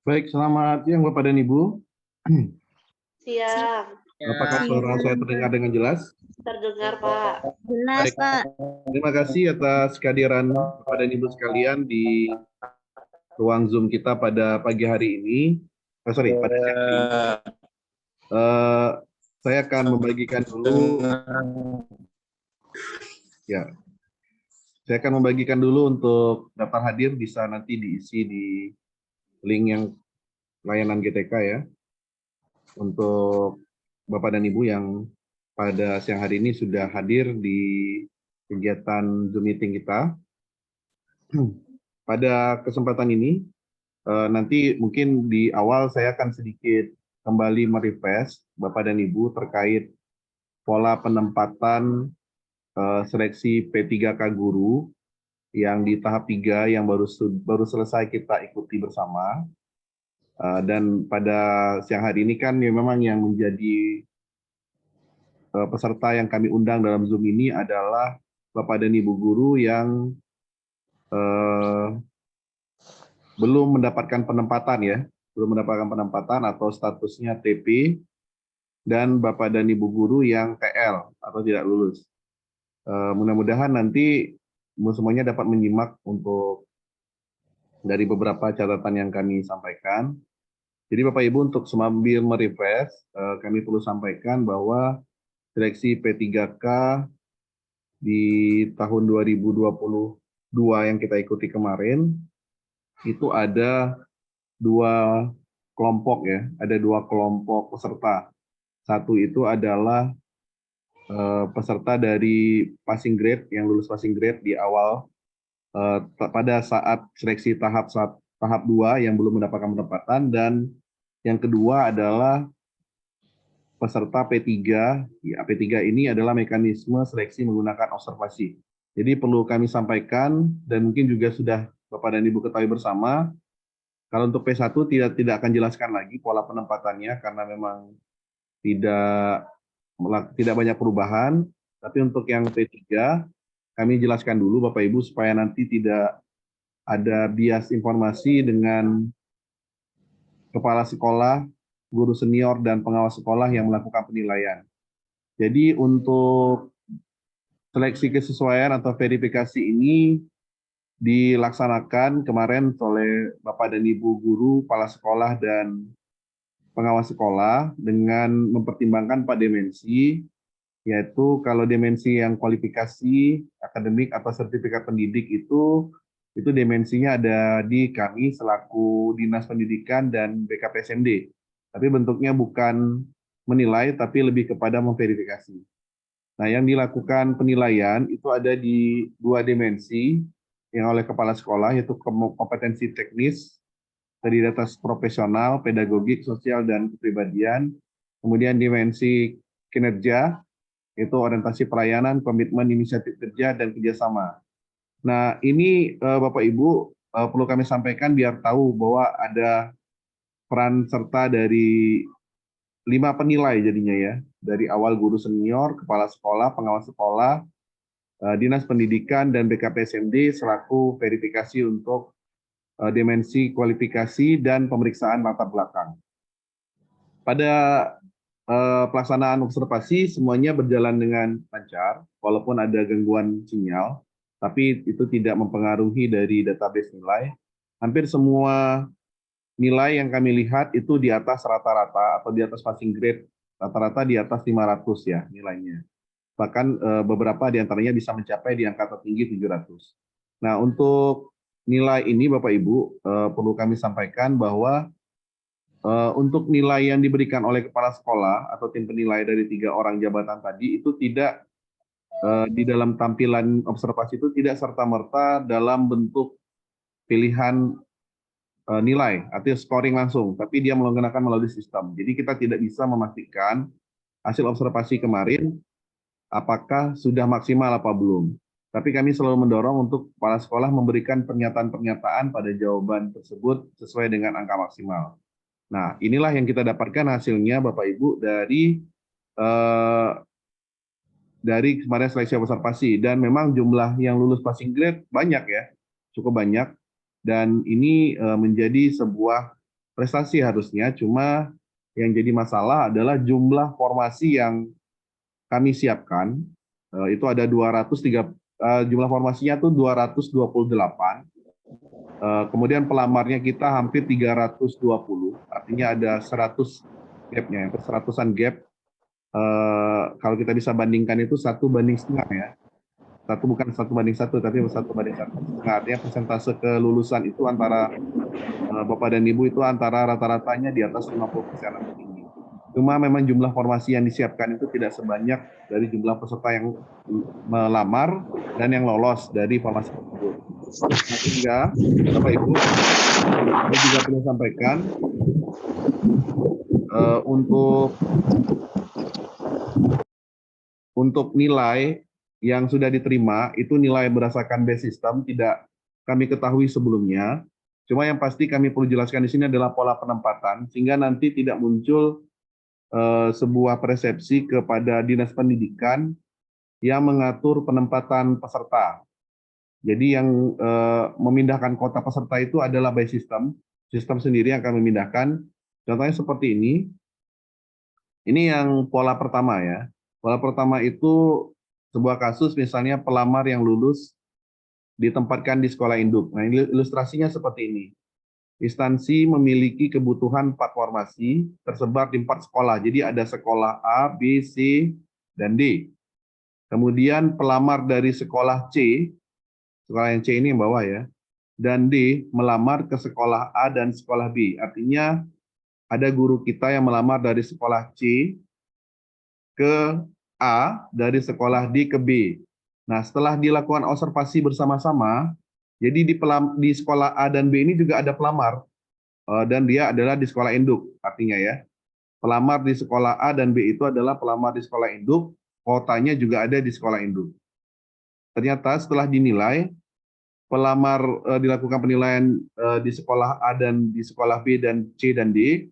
Baik, selamat siang Bapak dan Ibu. Siang, Apakah suara saya terdengar dengan jelas? terdengar Pak. Jelas, Baik, Pak. terima kasih atas kehadiran Bapak dan Ibu sekalian di ruang Zoom kita pada pagi hari ini. Pada siang hari ini. Saya akan membagikan dulu, ya, saya akan membagikan dulu untuk daftar hadir bisa nanti diisi di link yang layanan GTK ya, untuk Bapak dan Ibu yang pada siang hari ini sudah hadir di kegiatan Zoom meeting kita. Pada kesempatan ini, nanti mungkin di awal saya akan sedikit kembali merefresh Bapak dan Ibu terkait pola penempatan seleksi P3K guru yang di tahap 3 yang baru selesai kita ikuti bersama. Dan pada siang hari ini kan memang yang menjadi peserta yang kami undang dalam Zoom ini adalah Bapak dan Ibu guru yang belum mendapatkan penempatan ya, belum mendapatkan penempatan atau statusnya TP, dan Bapak dan Ibu guru yang TL atau tidak lulus. Mudah-mudahan nanti semuanya dapat menyimak untuk dari beberapa catatan yang kami sampaikan. Jadi Bapak Ibu untuk sambil merefresh, kami perlu sampaikan bahwa seleksi P3K di tahun 2022 yang kita ikuti kemarin, itu ada dua kelompok ya, ada dua kelompok peserta. Satu itu adalah peserta dari passing grade yang lulus passing grade di awal pada saat seleksi tahap 2 yang belum mendapatkan penempatan, dan yang kedua adalah peserta P3. Ya, P3 ini adalah mekanisme seleksi menggunakan observasi. Jadi perlu kami sampaikan dan mungkin juga sudah Bapak dan Ibu ketahui bersama. Kalau untuk P1 tidak akan jelaskan lagi pola penempatannya karena memang tidak banyak perubahan. Tapi untuk yang P3 kami jelaskan dulu Bapak Ibu supaya nanti tidak ada bias informasi dengan kepala sekolah, guru senior dan pengawas sekolah yang melakukan penilaian. Jadi untuk seleksi kesesuaian atau verifikasi ini dilaksanakan kemarin oleh Bapak dan Ibu guru, kepala sekolah, dan pengawas sekolah dengan mempertimbangkan 4 dimensi, yaitu kalau dimensi yang kualifikasi, akademik, atau sertifikat pendidik itu dimensinya ada di kami selaku Dinas Pendidikan dan BKPSMD. Tapi bentuknya bukan menilai, tapi lebih kepada memverifikasi. Nah, yang dilakukan penilaian itu ada di 2 dimensi yang oleh kepala sekolah, yaitu kompetensi teknis, terdiri atas profesional, pedagogik, sosial, dan kepribadian. Kemudian dimensi kinerja, yaitu orientasi pelayanan, komitmen, inisiatif kerja, dan kerjasama. Nah, ini Bapak Ibu perlu kami sampaikan biar tahu bahwa ada peran serta dari 5 penilai jadinya ya, dari awal guru senior, kepala sekolah, pengawas sekolah, Dinas Pendidikan, dan BKPSMD selaku verifikasi untuk dimensi kualifikasi dan pemeriksaan latar belakang. Pada pelaksanaan observasi semuanya berjalan dengan lancar, walaupun ada gangguan sinyal, tapi itu tidak mempengaruhi dari database nilai. Hampir semua nilai yang kami lihat itu di atas rata-rata atau di atas passing grade, rata-rata di atas 500 ya nilainya. Bahkan beberapa di antaranya bisa mencapai di angka tertinggi 700. Nah, untuk nilai ini Bapak Ibu perlu kami sampaikan bahwa untuk nilai yang diberikan oleh kepala sekolah atau tim penilai dari 3 orang jabatan tadi itu tidak di dalam tampilan observasi itu tidak serta-merta dalam bentuk pilihan nilai, artinya scoring langsung, tapi dia menggunakan melalui sistem. Jadi kita tidak bisa memastikan hasil observasi kemarin apakah sudah maksimal apa belum. Tapi kami selalu mendorong untuk kepala sekolah memberikan pernyataan-pernyataan pada jawaban tersebut sesuai dengan angka maksimal. Nah, inilah yang kita dapatkan hasilnya Bapak Ibu dari kemarin seleksi observasi, dan memang jumlah yang lulus passing grade banyak ya, cukup banyak, dan ini menjadi sebuah prestasi harusnya, cuma yang jadi masalah adalah jumlah formasi yang kami siapkan. Itu ada 203, jumlah formasinya tuh 228. Kemudian pelamarnya kita hampir 320, artinya ada 100 gapnya, 100-an gap. Kalau kita bisa bandingkan itu 1:1 ya. Bukan 1:1, tapi 1:1,5. Artinya persentase kelulusan itu antara Bapak dan Ibu itu antara rata-ratanya di atas 50% atau tinggi. Cuma memang jumlah formasi yang disiapkan itu tidak sebanyak dari jumlah peserta yang melamar dan yang lolos dari formasi tersebut. Sehingga Bapak Ibu, saya juga perlu sampaikan untuk nilai yang sudah diterima itu nilai berdasarkan base system, tidak kami ketahui sebelumnya. Cuma yang pasti kami perlu jelaskan di sini adalah pola penempatan, sehingga nanti tidak muncul sebuah persepsi kepada Dinas Pendidikan yang mengatur penempatan peserta. Jadi yang memindahkan kota peserta itu adalah by system sendiri yang akan memindahkan. Contohnya seperti ini. Ini yang pola pertama ya. Pola pertama itu sebuah kasus misalnya pelamar yang lulus ditempatkan di sekolah induk. Nah, ilustrasinya seperti ini. Instansi memiliki kebutuhan 4 formasi tersebar di 4 sekolah. Jadi ada sekolah A, B, C, dan D. Kemudian pelamar dari sekolah C, sekolah yang C ini yang bawah ya, dan D melamar ke sekolah A dan sekolah B. Artinya ada guru kita yang melamar dari sekolah C ke A, dari sekolah D ke B. Nah, setelah dilakukan observasi bersama-sama, jadi di sekolah A dan B ini juga ada pelamar, dan dia adalah di sekolah induk, artinya ya. Pelamar di sekolah A dan B itu adalah pelamar di sekolah induk, kotanya juga ada di sekolah induk. Ternyata setelah dinilai, pelamar dilakukan penilaian di sekolah A dan di sekolah B dan C dan D,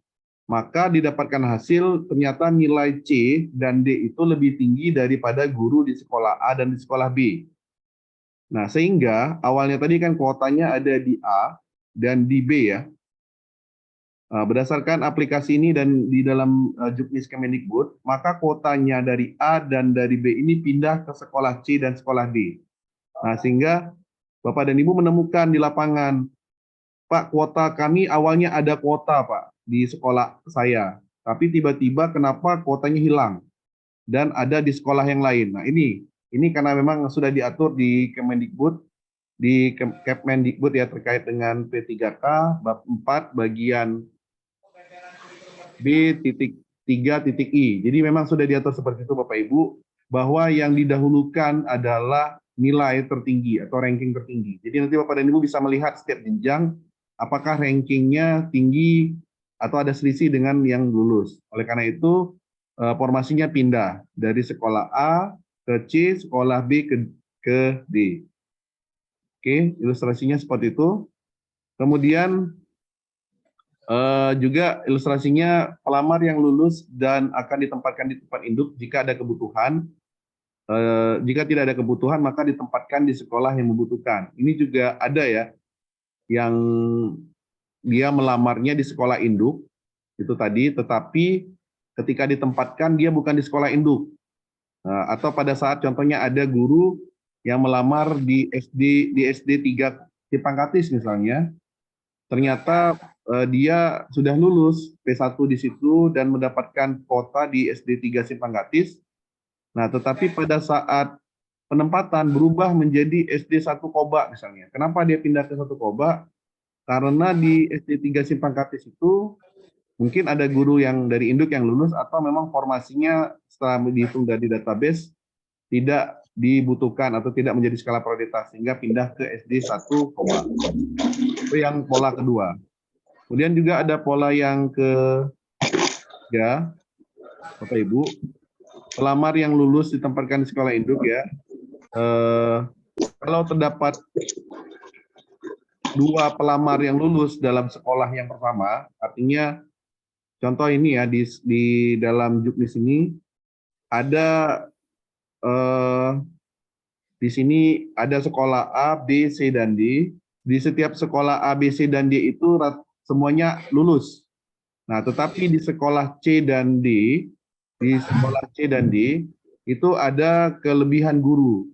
maka didapatkan hasil ternyata nilai C dan D itu lebih tinggi daripada guru di sekolah A dan di sekolah B. Nah, sehingga awalnya tadi kan kuotanya ada di A dan di B ya. Berdasarkan aplikasi ini dan di dalam Juknis Kemendikbud, maka kuotanya dari A dan dari B ini pindah ke sekolah C dan sekolah D. Nah, sehingga Bapak dan Ibu menemukan di lapangan, Pak, kuota kami awalnya ada kuota, Pak, di sekolah saya. Tapi tiba-tiba kenapa kuotanya hilang dan ada di sekolah yang lain. Nah, ini karena memang sudah diatur di Kemendikbud, di Kemendikbud ya terkait dengan P3K bab 4 bagian B.3.I. Jadi memang sudah diatur seperti itu Bapak Ibu, bahwa yang didahulukan adalah nilai tertinggi atau ranking tertinggi. Jadi nanti Bapak dan Ibu bisa melihat setiap jenjang apakah rankingnya tinggi atau ada selisih dengan yang lulus. Oleh karena itu formasinya pindah dari sekolah A ke C, sekolah B ke D. Oke, ilustrasinya seperti itu. Kemudian juga ilustrasinya pelamar yang lulus dan akan ditempatkan di tempat induk jika ada kebutuhan. Jika tidak ada kebutuhan, maka ditempatkan di sekolah yang membutuhkan. Ini juga ada ya, yang dia melamarnya di sekolah induk, itu tadi, tetapi ketika ditempatkan dia bukan di sekolah induk. Atau pada saat contohnya ada guru yang melamar di SD 3 Cipangkatis misalnya, ternyata dia sudah lulus P1 di situ dan mendapatkan kuota di SD 3 Cipangkatis. Nah, tetapi pada saat penempatan berubah menjadi SD 1 Koba misalnya. Kenapa dia pindah ke 1 Koba? Karena di SD 3 Cipangkatis itu mungkin ada guru yang dari induk yang lulus atau memang formasinya setelah dihitung dari database tidak dibutuhkan atau tidak menjadi skala prioritas sehingga pindah ke SD 1 Koba. Itu yang pola kedua. Kemudian juga ada pola yang ketiga, Bapak Ibu, pelamar yang lulus ditempatkan di sekolah induk ya. Kalau terdapat 2 pelamar yang lulus dalam sekolah yang pertama, artinya contoh ini ya di dalam Juknis ini ada di sini ada sekolah A, B, C, dan D. Di setiap sekolah A, B, C, dan D itu semuanya lulus. Nah, tetapi di sekolah C dan D, di sekolah C dan D itu ada kelebihan guru.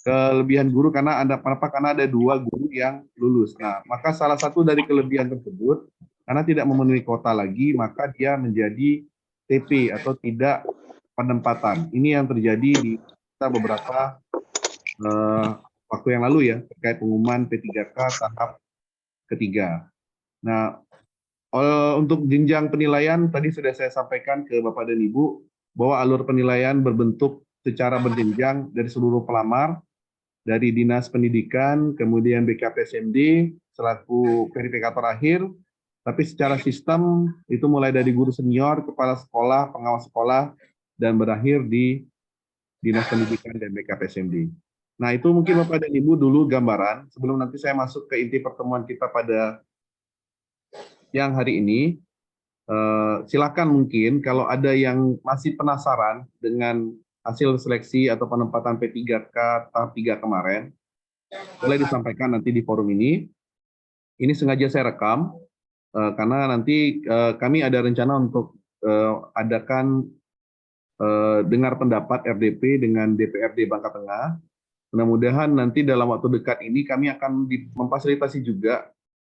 Kelebihan guru karena ada kenapa? Karena ada 2 guru yang lulus. Nah, maka salah satu dari kelebihan tersebut karena tidak memenuhi kuota lagi, maka dia menjadi TP atau tidak penempatan. Ini yang terjadi di kita beberapa waktu yang lalu ya terkait pengumuman P3K tahap ketiga. Nah, untuk jenjang penilaian tadi sudah saya sampaikan ke Bapak dan Ibu bahwa alur penilaian berbentuk secara berjenjang dari seluruh pelamar, dari Dinas Pendidikan, kemudian BKPSMD selaku verifikator akhir, tapi secara sistem itu mulai dari guru senior, kepala sekolah, pengawas sekolah, dan berakhir di Dinas Pendidikan dan BKPSMD. Nah, itu mungkin Bapak dan Ibu dulu gambaran sebelum nanti saya masuk ke inti pertemuan kita pada yang hari ini. Silakan mungkin kalau ada yang masih penasaran dengan hasil seleksi atau penempatan P3K tahap 3 kemarin, boleh disampaikan nanti di forum ini. Ini sengaja saya rekam karena nanti kami ada rencana untuk adakan dengar pendapat RDP dengan DPRD Bangka Tengah. Mudah-mudahan nanti dalam waktu dekat ini kami akan memfasilitasi juga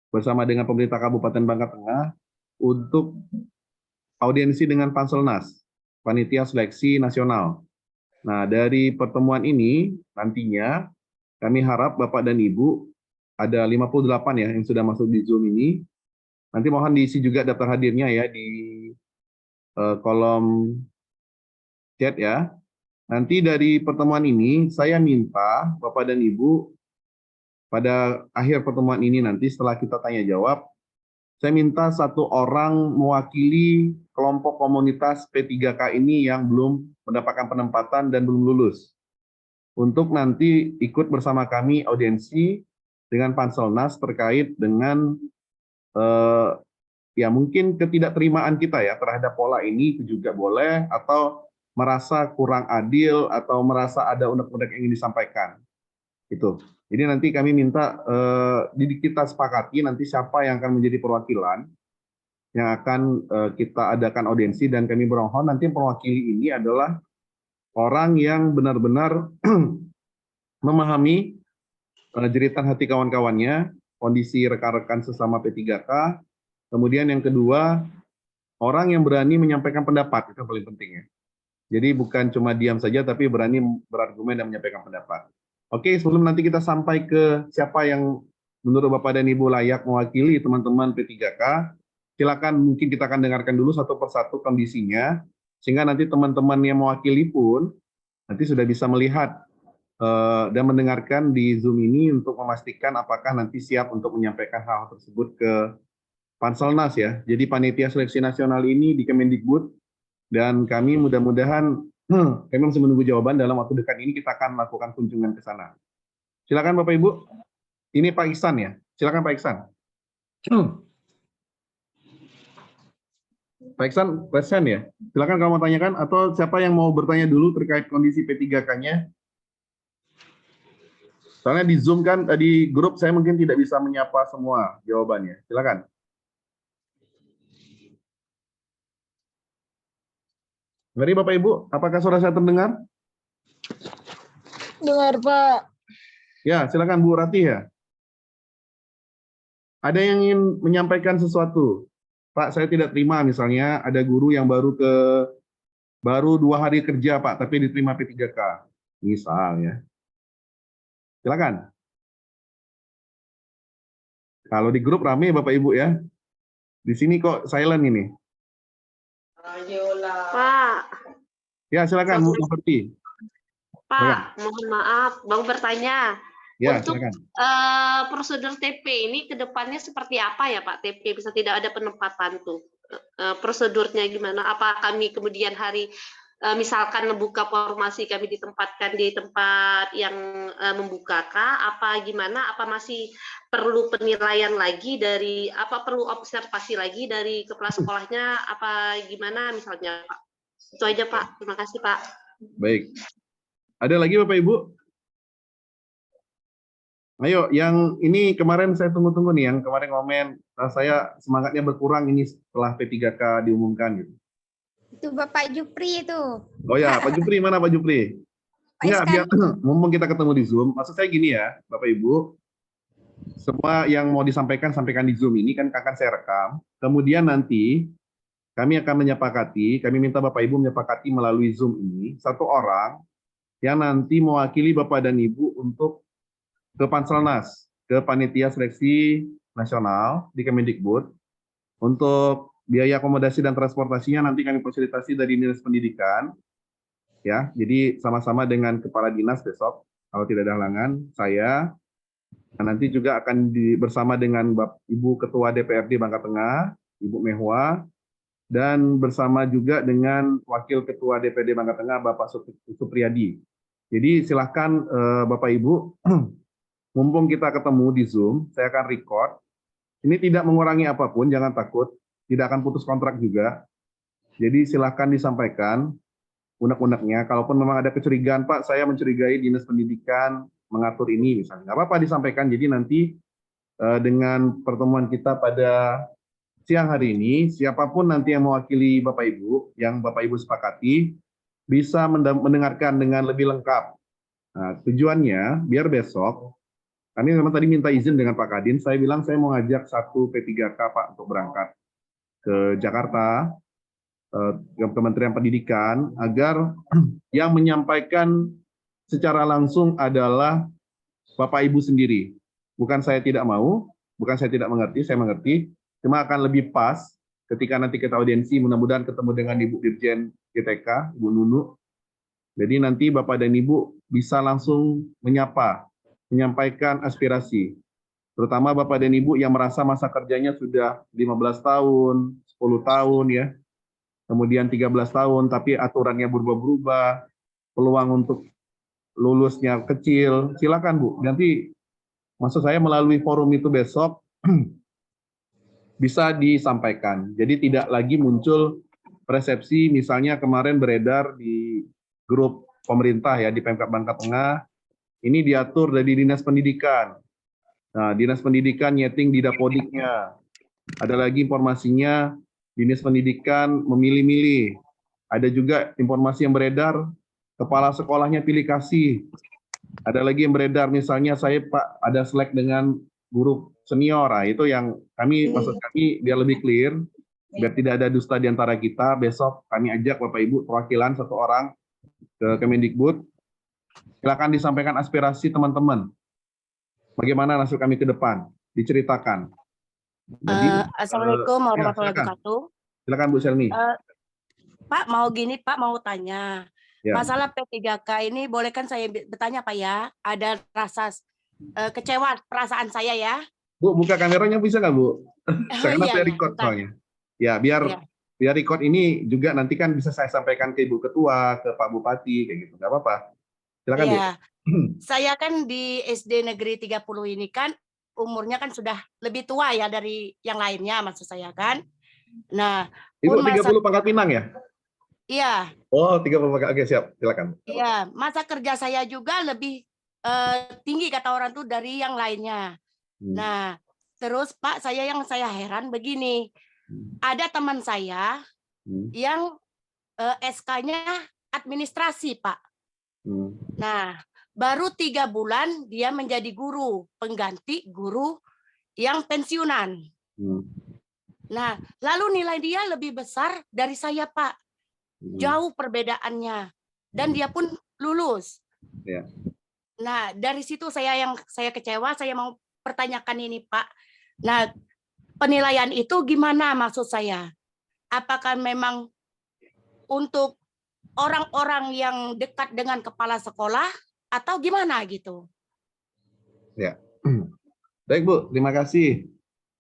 bersama dengan pemerintah Kabupaten Bangka Tengah untuk audiensi dengan Panselnas, Panitia Seleksi Nasional. Nah, dari pertemuan ini nantinya kami harap Bapak dan Ibu ada 58 ya yang sudah masuk di Zoom ini. Nanti mohon diisi juga daftar hadirnya ya di kolom chat ya. Nanti dari pertemuan ini saya minta Bapak dan Ibu pada akhir pertemuan ini nanti setelah kita tanya jawab, saya minta 1 orang mewakili kelompok komunitas P3K ini yang belum mendapatkan penempatan dan belum lulus. Untuk nanti ikut bersama kami audiensi dengan Panselnas terkait dengan ya mungkin ketidakterimaan kita ya terhadap pola ini itu juga boleh, atau merasa kurang adil atau merasa ada unek-unek yang ingin disampaikan. Itu. Jadi nanti kami minta kita sepakati nanti siapa yang akan menjadi perwakilan yang akan kita adakan audiensi, dan kami bermohon nanti perwakili ini adalah orang yang benar-benar memahami jeritan hati kawan-kawannya, kondisi rekan-rekan sesama P3K, kemudian yang kedua, orang yang berani menyampaikan pendapat, itu yang paling penting ya. Jadi bukan cuma diam saja, tapi berani berargumen dan menyampaikan pendapat. Oke, sebelum nanti kita sampai ke siapa yang menurut Bapak dan Ibu layak mewakili teman-teman P3K, silakan mungkin kita akan dengarkan dulu satu persatu kondisinya, sehingga nanti teman-teman yang mewakili pun nanti sudah bisa melihat dan mendengarkan di Zoom ini untuk memastikan apakah nanti siap untuk menyampaikan hal tersebut ke Panselnas ya. Jadi panitia seleksi nasional ini di Kemendikbud, dan kami mudah-mudahan kami masih menunggu jawaban. Dalam waktu dekat ini kita akan melakukan kunjungan ke sana. Silakan Bapak Ibu. Ini Pak Iksan ya. Silakan Pak Iksan. Pak Iksan, present ya. Silakan kalau mau tanyakan, atau siapa yang mau bertanya dulu terkait kondisi P3K-nya. Soalnya di Zoom kan, di grup saya mungkin tidak bisa menyapa semua jawabannya. Silakan. Mari Bapak Ibu, apakah suara saya terdengar? Dengar, Pak. Ya, silakan Bu Ratih ya. Ada yang ingin menyampaikan sesuatu? Pak, saya tidak terima misalnya ada guru yang baru 2 hari kerja Pak, tapi diterima P3K. Misal ya. Silakan. Kalau di grup rame Bapak Ibu ya. Di sini kok silent ini. Pak. Ya, silakan Bu Seperti. Pak, mohon maaf, mau bertanya. Ya, untuk silakan. prosedur TP ini ke depannya seperti apa ya Pak? TP bisa tidak ada penempatan tuh. Prosedurnya gimana? Apa kami kemudian hari misalkan membuka formasi kami ditempatkan di tempat yang membukakah? Apa gimana? Apa masih perlu penilaian lagi dari apa perlu observasi lagi dari kepala sekolahnya? Apa gimana misalnya Pak? Itu aja Pak. Terima kasih Pak. Baik. Ada lagi Bapak Ibu? Ayo, yang ini kemarin saya tunggu-tunggu nih, yang kemarin komen, saya semangatnya berkurang ini setelah P3K diumumkan gitu. Itu Bapak Jupri itu. Oh ya, Pak Jupri, mana Pak Jupri? Pak Enggak, biar Iskandar. mumpung kita ketemu di Zoom, maksud saya gini ya, Bapak Ibu, semua yang mau disampaikan, sampaikan di Zoom ini kan akan saya rekam, kemudian nanti kami akan menyepakati, kami minta Bapak Ibu menyepakati melalui Zoom ini, satu orang yang nanti mewakili Bapak dan Ibu untuk ke Panselnas, ke Panitia Seleksi Nasional di Kemendikbud, untuk biaya akomodasi dan transportasinya nanti kami fasilitasi dari Dinas Pendidikan, ya. Jadi sama-sama dengan Kepala Dinas besok, kalau tidak ada halangan, saya nanti juga akan bersama dengan Ibu Ketua DPRD Bangka Tengah, Ibu Mehwa, dan bersama juga dengan Wakil Ketua DPRD Bangka Tengah, Bapak Supriyadi. Jadi silakan Bapak Ibu, mumpung kita ketemu di Zoom, saya akan record. Ini tidak mengurangi apapun, jangan takut, tidak akan putus kontrak juga. Jadi silakan disampaikan unek-uneknya. Kalaupun memang ada kecurigaan, Pak, saya mencurigai Dinas Pendidikan mengatur ini, misalnya. Nggak apa-apa disampaikan, jadi nanti dengan pertemuan kita pada siang hari ini, siapapun nanti yang mewakili Bapak Ibu, yang Bapak Ibu sepakati, bisa mendengarkan dengan lebih lengkap. Nah, tujuannya, biar besok, kami memang tadi minta izin dengan Pak Kadin, saya bilang saya mau ngajak satu P3K Pak untuk berangkat ke Jakarta, ke Kementerian Pendidikan, agar yang menyampaikan secara langsung adalah Bapak Ibu sendiri. Bukan saya tidak mau, bukan saya tidak mengerti, saya mengerti, cuma akan lebih pas ketika nanti kita audiensi, mudah-mudahan ketemu dengan Ibu Dirjen GTK, Ibu Nunu. Jadi nanti Bapak dan Ibu bisa langsung menyapa, menyampaikan aspirasi. Terutama Bapak dan Ibu yang merasa masa kerjanya sudah 15 tahun, 10 tahun ya, kemudian 13 tahun, tapi aturannya berubah-berubah, peluang untuk lulusnya kecil, silakan Bu. Nanti maksud saya melalui forum itu besok bisa disampaikan. Jadi tidak lagi muncul persepsi misalnya kemarin beredar di grup pemerintah ya di Pemkab Bangka Tengah, ini diatur dari Dinas Pendidikan. Nah, Dinas Pendidikan nyeting di Dapodiknya. Ada lagi informasinya Dinas Pendidikan memilih-milih. Ada juga informasi yang beredar kepala sekolahnya pilih kasih. Ada lagi yang beredar misalnya saya Pak ada selek dengan guru senior. Nah, itu yang kami maksud kami biar lebih clear, biar tidak ada dusta di antara kita. Besok kami ajak Bapak Ibu perwakilan satu orang ke Kemendikbud. Silakan disampaikan aspirasi teman-teman. Bagaimana nasib kami ke depan? Diceritakan. Jadi, Assalamualaikum warahmatullahi wabarakatuh. Silakan Bu Selmi. Pak, mau gini, Pak mau tanya. Ya. Masalah P3K ini, boleh kan saya bertanya Pak ya? Ada rasa kecewa perasaan saya ya. Bu, buka kameranya bisa nggak Bu? Karena saya record soalnya. Ya, biar record ini juga nanti kan bisa saya sampaikan ke Ibu Ketua, ke Pak Bupati, kayak gitu. Nggak apa-apa. Silakan Bu. Saya kan di SD Negeri 30 ini kan umurnya kan sudah lebih tua ya dari yang lainnya maksud saya kan. Nah, Ibu 30 Pangkal Pinang ya? Iya. Oh, 30 Pangkal. Oke, siap. Silakan. Iya, masa kerja saya juga lebih tinggi kata orang tuh dari yang lainnya. Nah, terus Pak, saya heran begini. Ada teman saya yang SK-nya administrasi, Pak. Nah, baru 3 bulan dia menjadi guru, pengganti guru yang pensiunan. Nah, lalu nilai dia lebih besar dari saya, Pak. Jauh perbedaannya. Dan dia pun lulus. Ya. Nah, dari situ saya kecewa, saya mau pertanyakan ini, Pak. Nah, penilaian itu gimana maksud saya? Apakah memang untuk orang-orang yang dekat dengan kepala sekolah atau gimana gitu? Ya. Baik Bu, terima kasih.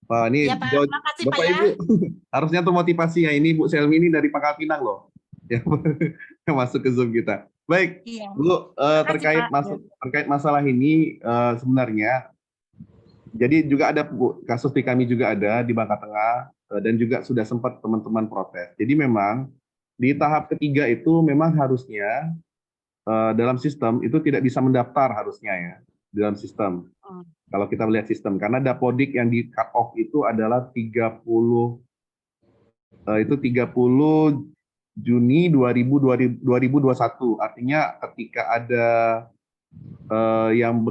Wah, ini ya, Pak. Makasih, Bapak Pak, Ibu harusnya tuh motivasi ya, ini Bu Selmi ini dari Pangkal Pinang loh. Ya, yang masuk ke Zoom kita. Baik, Bu, terkait masalah ini sebenarnya jadi juga ada Bu, kasus di kami juga ada di Bangka Tengah dan juga sudah sempat teman-teman protes. Jadi memang di tahap ketiga itu memang harusnya dalam sistem itu tidak bisa mendaftar harusnya ya. di dalam sistem. Hmm. Kalau kita melihat sistem, karena Dapodik yang di cut off itu adalah 30 Juni 2021. Artinya ketika ada yang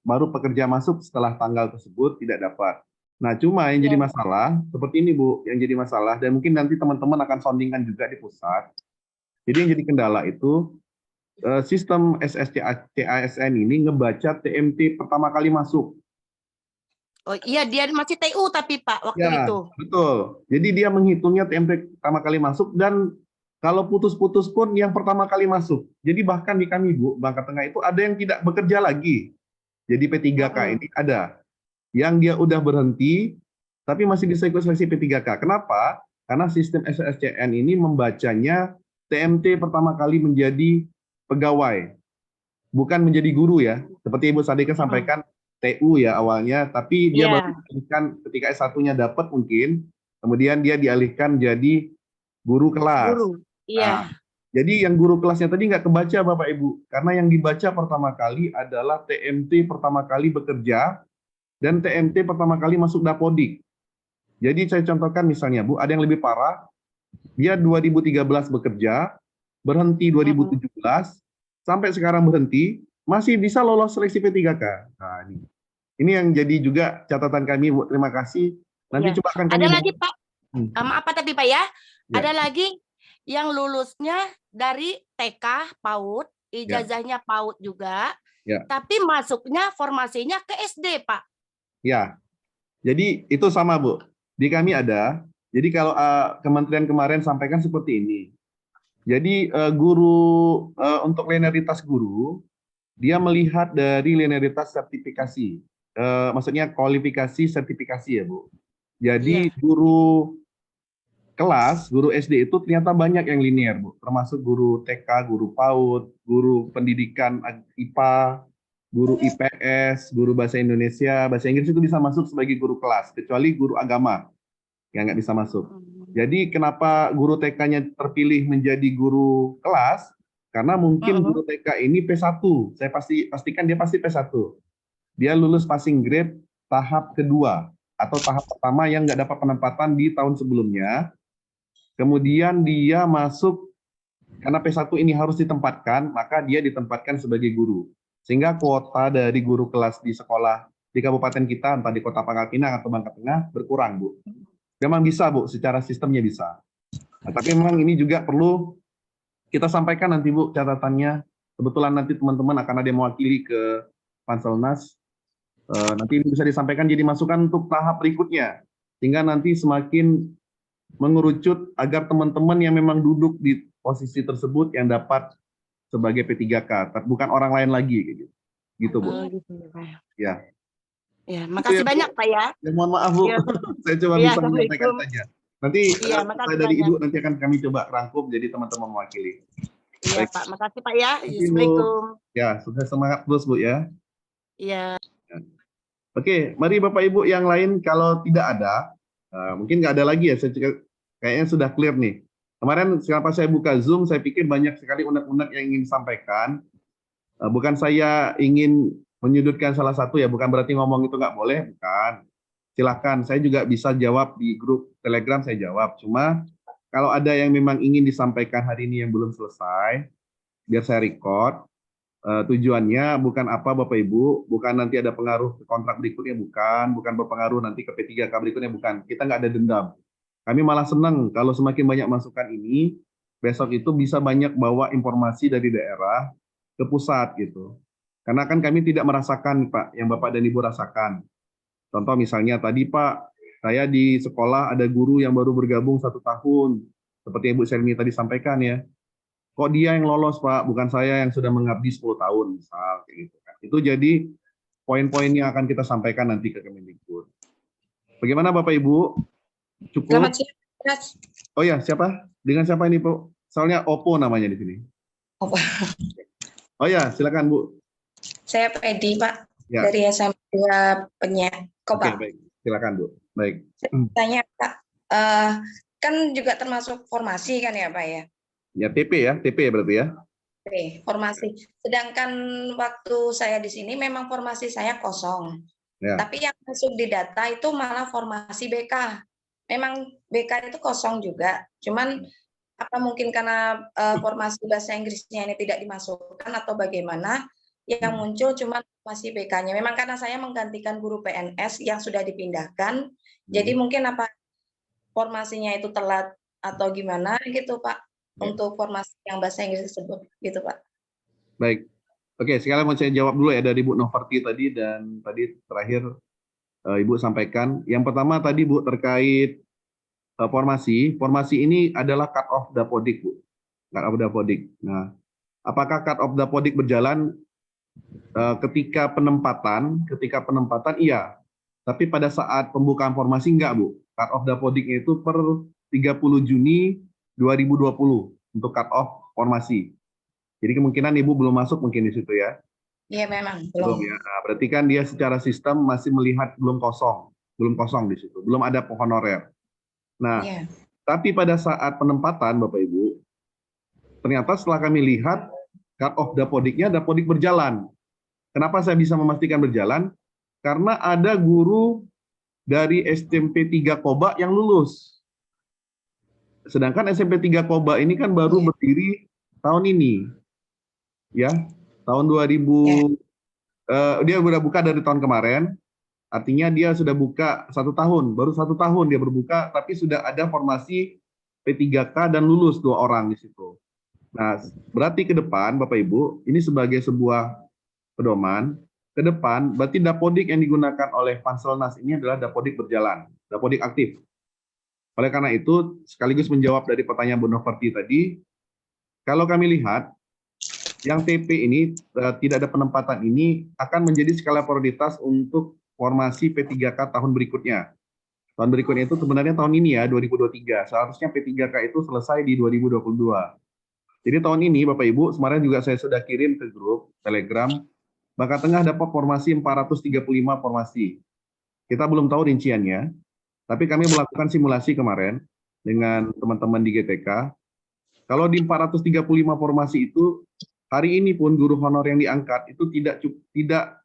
baru pekerja masuk setelah tanggal tersebut tidak dapat. Nah, cuma yang jadi masalah seperti ini Bu, yang jadi masalah dan mungkin nanti teman-teman akan soundingkan juga di pusat. Jadi yang jadi kendala itu sistem SSCASN ini ngebaca TMT pertama kali masuk. Oh iya, dia masih TU tapi Pak waktu Ya, itu. betul. Jadi dia menghitungnya TMT pertama kali masuk dan kalau putus-putus pun yang pertama kali masuk. Jadi bahkan di kami Bu, Bangka Tengah itu ada yang tidak bekerja lagi. Jadi P3K ini ada yang dia udah berhenti tapi masih bisa ikut seleksi P3K. Kenapa? Karena sistem SSCN ini membacanya TMT pertama kali menjadi pegawai, bukan menjadi guru ya. Seperti Ibu Sadika sampaikan TU ya awalnya, tapi dia baru dialihkan ketika S1-nya dapat mungkin, kemudian dia dialihkan jadi guru kelas. Guru. Iya. Nah, jadi yang guru kelasnya tadi nggak kebaca Bapak Ibu, karena yang dibaca pertama kali adalah TMT pertama kali bekerja dan TMT pertama kali masuk Dapodik. Jadi saya contohkan misalnya Bu, ada yang lebih parah, dia 2013 bekerja, berhenti 2017, sampai sekarang berhenti, masih bisa lolos seleksi P3K. Nah, ini yang jadi juga catatan kami Bu, terima kasih. Nanti coba akan kami ada lagi Pak, maaf tapi Pak ya, ada lagi yang lulusnya dari TK PAUD, ijazahnya PAUD juga, tapi masuknya formasinya ke SD Pak. Ya, jadi itu sama Bu. Di kami ada. Jadi kalau kementerian kemarin sampaikan seperti ini. Jadi guru untuk linearitas guru, dia melihat dari linearitas sertifikasi. Maksudnya kualifikasi sertifikasi ya Bu. Jadi guru kelas, guru SD itu ternyata banyak yang linear Bu. Termasuk guru TK, guru PAUD, guru pendidikan IPA, guru IPS, guru bahasa Indonesia, bahasa Inggris itu bisa masuk sebagai guru kelas, kecuali guru agama yang nggak bisa masuk. Jadi kenapa guru TK-nya terpilih menjadi guru kelas? Karena mungkin guru TK ini P1. Saya pastikan dia pasti P1. Dia lulus passing grade tahap kedua atau tahap pertama yang nggak dapat penempatan di tahun sebelumnya. Kemudian dia masuk, karena P1 ini harus ditempatkan, maka dia ditempatkan sebagai guru. Sehingga kuota dari guru kelas di sekolah di kabupaten kita, entah di Kota Pangkal Pinang atau Bangka Tengah, berkurang Bu. Memang bisa Bu, secara sistemnya bisa. Nah, tapi memang ini juga perlu kita sampaikan nanti Bu catatannya. Kebetulan nanti teman-teman akan ada yang mewakili ke Panselnas. Nanti ini bisa disampaikan jadi masukan untuk tahap berikutnya. Sehingga nanti semakin mengerucut agar teman-teman yang memang duduk di posisi tersebut yang dapat sebagai P3K, bukan orang lain lagi gitu. Gitu Bu. Ya. Ya, makasih banyak Pak ya. Mohon maaf Bu, saya coba bisa menyampaikan saja. Nanti dari Ibu nanti akan kami coba rangkum jadi teman-teman mewakili. Iya Pak, makasih Pak ya. Assalamualaikum. Ya, sukses semangat terus Bu ya. Iya. Oke, mari Bapak Ibu yang lain kalau tidak ada, mungkin nggak ada lagi ya, kayaknya sudah clear nih. Kemarin kenapa saya buka Zoom, saya pikir banyak sekali unek-unek yang ingin disampaikan. Bukan saya ingin menyudutkan salah satu ya, bukan berarti ngomong itu nggak boleh, bukan. Silahkan, saya juga bisa jawab di grup Telegram, saya jawab. Cuma kalau ada yang memang ingin disampaikan hari ini yang belum selesai, biar saya record. Tujuannya bukan apa Bapak Ibu, bukan nanti ada pengaruh ke kontrak berikutnya, bukan berpengaruh nanti ke P3K berikutnya, bukan. Kita nggak ada dendam. Kami malah senang kalau semakin banyak masukan ini, besok itu bisa banyak bawa informasi dari daerah ke pusat gitu. Karena kan kami tidak merasakan Pak, yang Bapak dan Ibu rasakan. Contoh misalnya tadi Pak, saya di sekolah ada guru yang baru bergabung 1 tahun, seperti Ibu Selmi tadi sampaikan ya. Kok dia yang lolos Pak, bukan saya yang sudah mengabdi 10 tahun misal kayak gitu kan. Itu jadi poin-poin yang akan kita sampaikan nanti ke Kemendikbud. Bagaimana Bapak Ibu? Cukup? Selamat siang, Mas. Oh ya, siapa? Dengan siapa ini Bu? Soalnya Oppo namanya di sini. Oppo. Oh ya, silakan Bu. Saya Pedi Pak, dari SMP Penyek. Oke, baik. Silakan Bu. Baik. Tanya Pak, kan juga termasuk formasi kan ya Pak ya? Ya TP ya, TP berarti ya? formasi. Sedangkan waktu saya di sini memang formasi saya kosong. Ya. Tapi yang masuk di data itu malah formasi BK. Memang BK itu kosong juga. Cuman apa mungkin karena formasi bahasa Inggrisnya ini tidak dimasukkan atau bagaimana, yang muncul cuma formasi BK-nya. Memang karena saya menggantikan guru PNS yang sudah dipindahkan, jadi mungkin apa formasinya itu telat atau gimana gitu Pak, untuk formasi yang bahasa Inggris tersebut gitu Pak. Baik, oke, sekarang mau saya jawab dulu ya dari Bu Novarti tadi, dan tadi terakhir Ibu sampaikan. Yang pertama tadi Bu terkait formasi ini adalah cut off Dapodik Bu, cut off Dapodik. Nah, apakah cut off Dapodik berjalan ketika penempatan iya, tapi pada saat pembukaan formasi enggak Bu. Cut off Dapodiknya itu per 30 Juni 2020 untuk cut off formasi. Jadi kemungkinan Ibu belum masuk mungkin di situ ya. Iya memang Belum ya. Nah, berarti kan dia secara sistem masih melihat belum kosong di situ, belum ada honorer. Nah, tapi pada saat penempatan Bapak Ibu, ternyata setelah kami lihat cut off Dapodiknya, Dapodik berjalan. Kenapa saya bisa memastikan berjalan? Karena ada guru dari SMP 3 Koba yang lulus. Sedangkan SMP 3 Koba ini kan baru berdiri tahun ini. Ya, tahun 2000, dia sudah buka dari tahun kemarin, artinya dia sudah buka 1 tahun, baru 1 tahun dia berbuka, tapi sudah ada formasi P3K dan lulus 2 orang di situ. Nah, berarti ke depan Bapak Ibu, ini sebagai sebuah pedoman, ke depan berarti Dapodik yang digunakan oleh Panselnas ini adalah Dapodik berjalan, Dapodik aktif. Oleh karena itu, sekaligus menjawab dari pertanyaan Bu Novarti tadi, kalau kami lihat, yang TP ini tidak ada penempatan ini akan menjadi skala prioritas untuk formasi P3K tahun berikutnya. Tahun berikutnya itu sebenarnya tahun ini ya, 2023. Seharusnya P3K itu selesai di 2022. Jadi tahun ini Bapak Ibu, kemarin juga saya sudah kirim ke grup Telegram, Bangka Tengah dapat formasi 435 formasi. Kita belum tahu rinciannya, tapi kami melakukan simulasi kemarin dengan teman-teman di GTK. Kalau di 435 formasi itu, hari ini pun guru honor yang diangkat itu tidak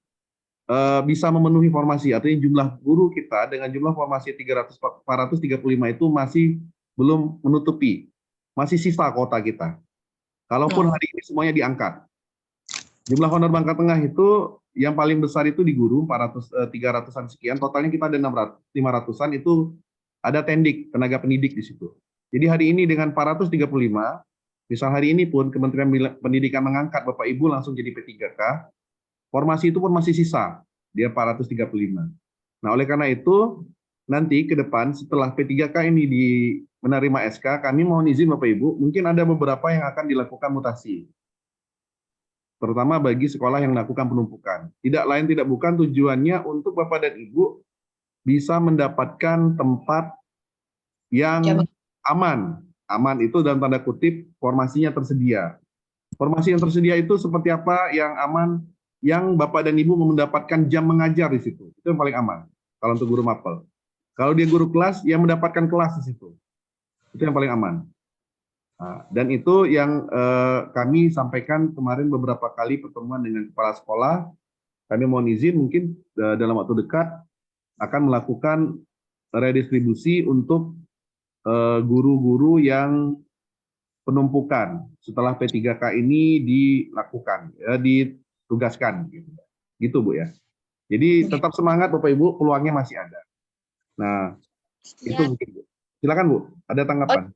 bisa memenuhi formasi. Artinya jumlah guru kita dengan jumlah formasi 435 itu masih belum menutupi. Masih sisa kota kita. Kalaupun hari ini semuanya diangkat. Jumlah honor Bangka Tengah itu yang paling besar itu di guru 300-an sekian, totalnya kita ada 500-an itu ada tendik, tenaga pendidik di situ. Jadi hari ini dengan 435, misal hari ini pun Kementerian Pendidikan mengangkat Bapak Ibu langsung jadi P3K, formasi itu pun masih sisa, dia 435. Nah, oleh karena itu nanti ke depan setelah P3K ini menerima SK, kami mohon izin Bapak Ibu, mungkin ada beberapa yang akan dilakukan mutasi. Terutama bagi sekolah yang melakukan penumpukan. Tidak lain tidak bukan tujuannya untuk Bapak dan Ibu bisa mendapatkan tempat yang aman. Aman itu dalam tanda kutip formasinya tersedia. Formasi yang tersedia itu seperti apa yang aman, yang Bapak dan Ibu mendapatkan jam mengajar di situ. Itu yang paling aman kalau untuk guru mapel. Kalau dia guru kelas, yang mendapatkan kelas di situ. Itu yang paling aman. Nah, dan itu yang kami sampaikan kemarin beberapa kali pertemuan dengan kepala sekolah. Kami mohon izin mungkin dalam waktu dekat akan melakukan redistribusi untuk guru-guru yang penumpukan setelah P3K ini dilakukan, ditugaskan. Gitu Bu ya. Jadi tetap semangat Bapak Ibu, peluangnya masih ada. Nah, itu mungkin Bu. Silakan Bu, ada tanggapan?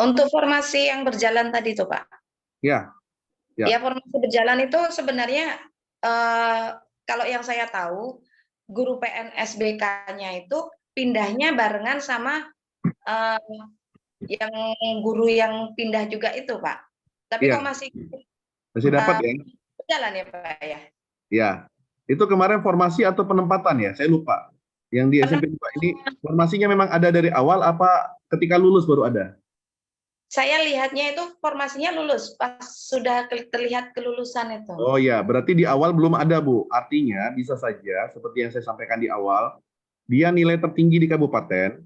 Untuk formasi yang berjalan tadi tuh Pak. Ya. Ya formasi berjalan itu sebenarnya kalau yang saya tahu guru PNS BK-nya itu pindahnya barengan sama yang guru yang pindah juga itu Pak. Tapi kok masih dapat ya? Berjalan ya Pak ya? Ya. Itu kemarin formasi atau penempatan ya? Saya lupa. Yang di SMP 2 ini formasinya memang ada dari awal apa ketika lulus baru ada? Saya lihatnya itu formasinya lulus, pas sudah terlihat kelulusan itu. Oh ya, berarti di awal belum ada Bu. Artinya bisa saja, seperti yang saya sampaikan di awal, dia nilai tertinggi di kabupaten,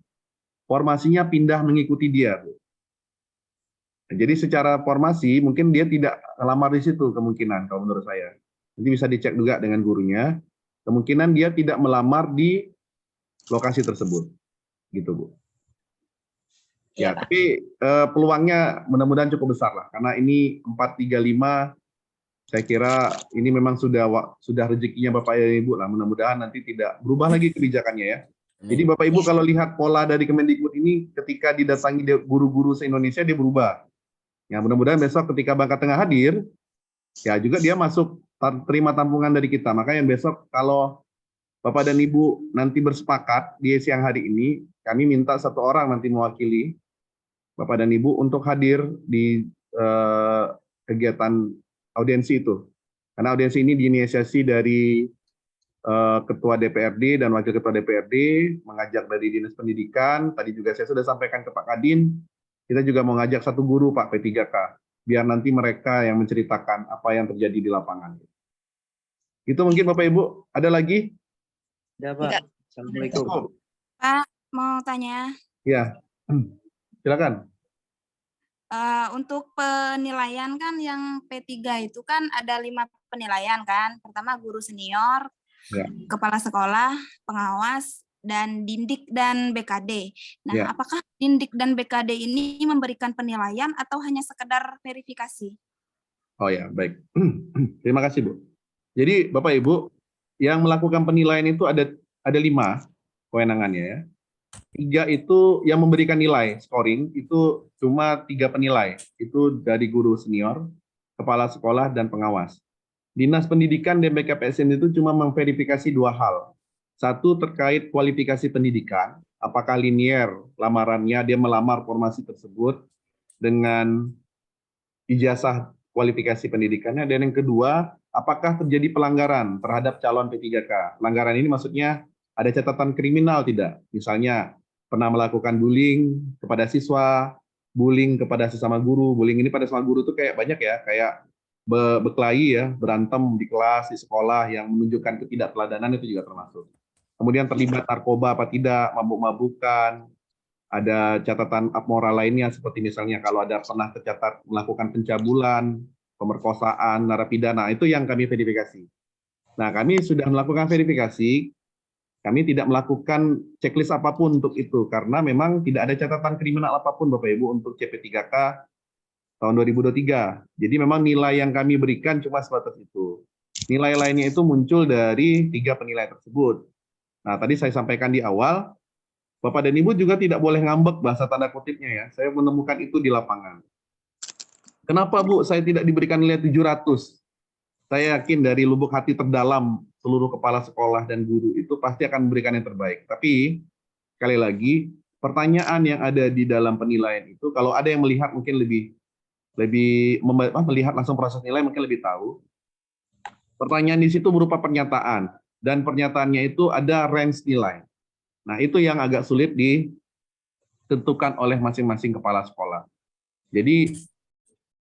formasinya pindah mengikuti dia Bu. Jadi secara formasi mungkin dia tidak ngelamar di situ kemungkinan kalau menurut saya. Nanti bisa dicek juga dengan gurunya. Kemungkinan dia tidak melamar di lokasi tersebut, gitu Bu. Iya, Ya, Pak. tapi peluangnya mudah-mudahan cukup besar lah, karena ini 435. Saya kira ini memang sudah rezekinya Bapak dan Ibu lah. Mudah-mudahan nanti tidak berubah lagi kebijakannya ya. Jadi Bapak Ibu kalau lihat pola dari Kemendikbud ini, ketika didatangi guru-guru se-Indonesia dia berubah. Ya mudah-mudahan besok ketika Bangka Tengah hadir, ya juga dia masuk terima tampungan dari kita. Makanya besok kalau Bapak dan Ibu nanti bersepakat di siang hari ini, kami minta 1 orang nanti mewakili Bapak dan Ibu untuk hadir di kegiatan audiensi itu. Karena audiensi ini diinisiasi dari Ketua DPRD dan Wakil Ketua DPRD, mengajak dari Dinas Pendidikan, tadi juga saya sudah sampaikan ke Pak Kadin, kita juga mau ngajak 1 guru Pak P3K, biar nanti mereka yang menceritakan apa yang terjadi di lapangan. Itu mungkin Bapak Ibu, ada lagi? Ya Pak, Assalamualaikum. Pak, mau tanya, Ya, silakan. untuk penilaian kan yang P3 itu kan ada 5 penilaian kan. Pertama guru senior, Ya. kepala sekolah, pengawas, dan Dindik dan BKD. Nah, Ya. apakah Dindik dan BKD ini memberikan penilaian atau hanya sekedar verifikasi? Oh ya, baik. Terima kasih Bu. Jadi Bapak Ibu, yang melakukan penilaian itu ada 5 kewenangannya ya. 3 itu yang memberikan nilai scoring itu cuma 3 penilai. Itu dari guru senior, kepala sekolah, dan pengawas. Dinas Pendidikan dan BKPSN itu cuma memverifikasi 2 hal. 1 terkait kualifikasi pendidikan, apakah linier lamarannya, dia melamar formasi tersebut dengan ijazah kualifikasi pendidikannya, dan yang kedua, apakah terjadi pelanggaran terhadap calon P3K. Pelanggaran ini maksudnya ada catatan kriminal tidak? Misalnya pernah melakukan bullying kepada siswa, bullying kepada sesama guru. Bullying ini pada sesama guru itu kayak banyak ya, kayak berkelahi ya, berantem di kelas, di sekolah yang menunjukkan ketidakteladanan itu juga termasuk. Kemudian terlibat narkoba apa tidak, mabuk-mabukan, ada catatan abmoral lainnya seperti misalnya kalau ada pernah tercatat melakukan pencabulan, pemerkosaan, narapidana, itu yang kami verifikasi. Nah, kami sudah melakukan verifikasi, kami tidak melakukan checklist apapun untuk itu, karena memang tidak ada catatan kriminal apapun Bapak Ibu untuk CP3K tahun 2023. Jadi memang nilai yang kami berikan cuma sebatas itu. Nilai lainnya itu muncul dari 3 penilai tersebut. Nah, tadi saya sampaikan di awal, Bapak dan Ibu juga tidak boleh ngambek bahasa tanda kutipnya ya. Saya menemukan itu di lapangan. Kenapa Bu saya tidak diberikan nilai 700? Saya yakin dari lubuk hati terdalam seluruh kepala sekolah dan guru itu pasti akan memberikan yang terbaik. Tapi sekali lagi, pertanyaan yang ada di dalam penilaian itu, kalau ada yang melihat mungkin lebih melihat langsung proses nilai mungkin lebih tahu. Pertanyaan di situ berupa pernyataan, dan pernyataannya itu ada range nilai. Nah, itu yang agak sulit ditentukan oleh masing-masing kepala sekolah. Jadi,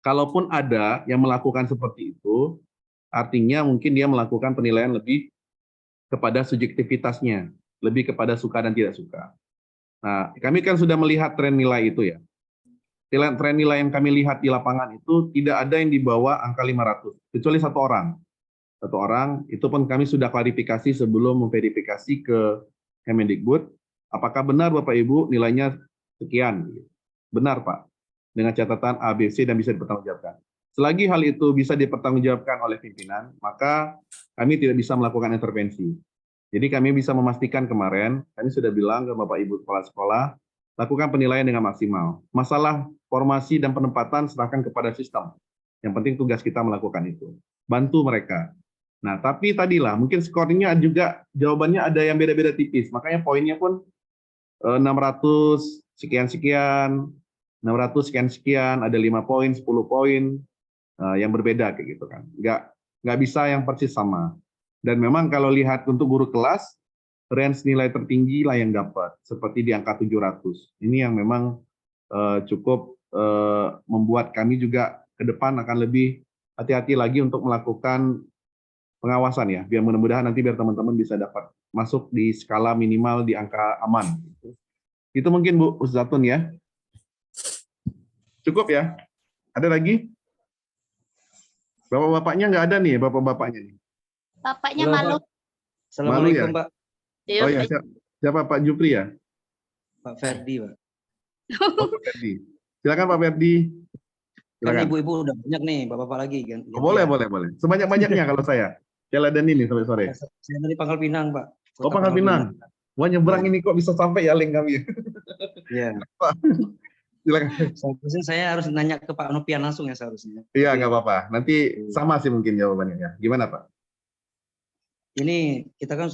kalaupun ada yang melakukan seperti itu, artinya mungkin dia melakukan penilaian lebih kepada subjektivitasnya, lebih kepada suka dan tidak suka. Nah, kami kan sudah melihat tren nilai itu ya. Tren nilai yang kami lihat di lapangan itu tidak ada yang di bawah angka 500, kecuali 1 orang. 1 orang, itu pun kami sudah klarifikasi sebelum memverifikasi ke Kemendikbud, apakah benar Bapak Ibu nilainya sekian? Benar Pak, dengan catatan A, B, C dan bisa dipertanggungjawabkan. Selagi hal itu bisa dipertanggungjawabkan oleh pimpinan, maka kami tidak bisa melakukan intervensi. Jadi kami bisa memastikan kemarin, kami sudah bilang ke Bapak Ibu kepala sekolah, lakukan penilaian dengan maksimal. Masalah formasi dan penempatan serahkan kepada sistem. Yang penting tugas kita melakukan itu. Bantu mereka. Nah, tapi tadilah mungkin skornya juga jawabannya ada yang beda-beda tipis. Makanya poinnya pun 600 sekian-sekian, 600 sekian-sekian, ada 5 poin, 10 poin yang berbeda kayak gitu kan. Nggak bisa yang persis sama. Dan memang kalau lihat untuk guru kelas, range nilai tertinggi lah yang dapat, seperti di angka 700. Ini yang memang cukup membuat kami juga ke depan akan lebih hati-hati lagi untuk melakukan pengawasan ya, biar mudah-mudahan nanti biar teman-teman bisa dapat masuk di skala minimal di angka aman. Itu mungkin Bu Ustazatun ya. Cukup ya? Ada lagi? Bapak-bapaknya nggak ada nih, bapak-bapaknya nih. Bapaknya Halo, malu. Pak. Assalamualaikum, ya? Pak. Iya, Oh ya, siapa Pak Jupri ya? Pak Ferdi, Pak. Oh, Pak Ferdi. Silakan Pak Ferdi. Kan Silakan. ibu-ibu udah banyak nih, bapak-bapak lagi. Oh, boleh. Sebanyak-banyaknya kalau saya. Saya laden ini sampai sore. Saya dari Pangkal Pinang, Pak. Oh, Pangkal Pinang. Wah, nyebrang ini kok bisa sampai ya link kami. Iya. Pak, silakan. Seharusnya saya harus nanya ke Pak Nopian langsung ya seharusnya. Iya, nggak apa-apa. Nanti sama sih mungkin jawabannya ya. Gimana Pak? Ini kita kan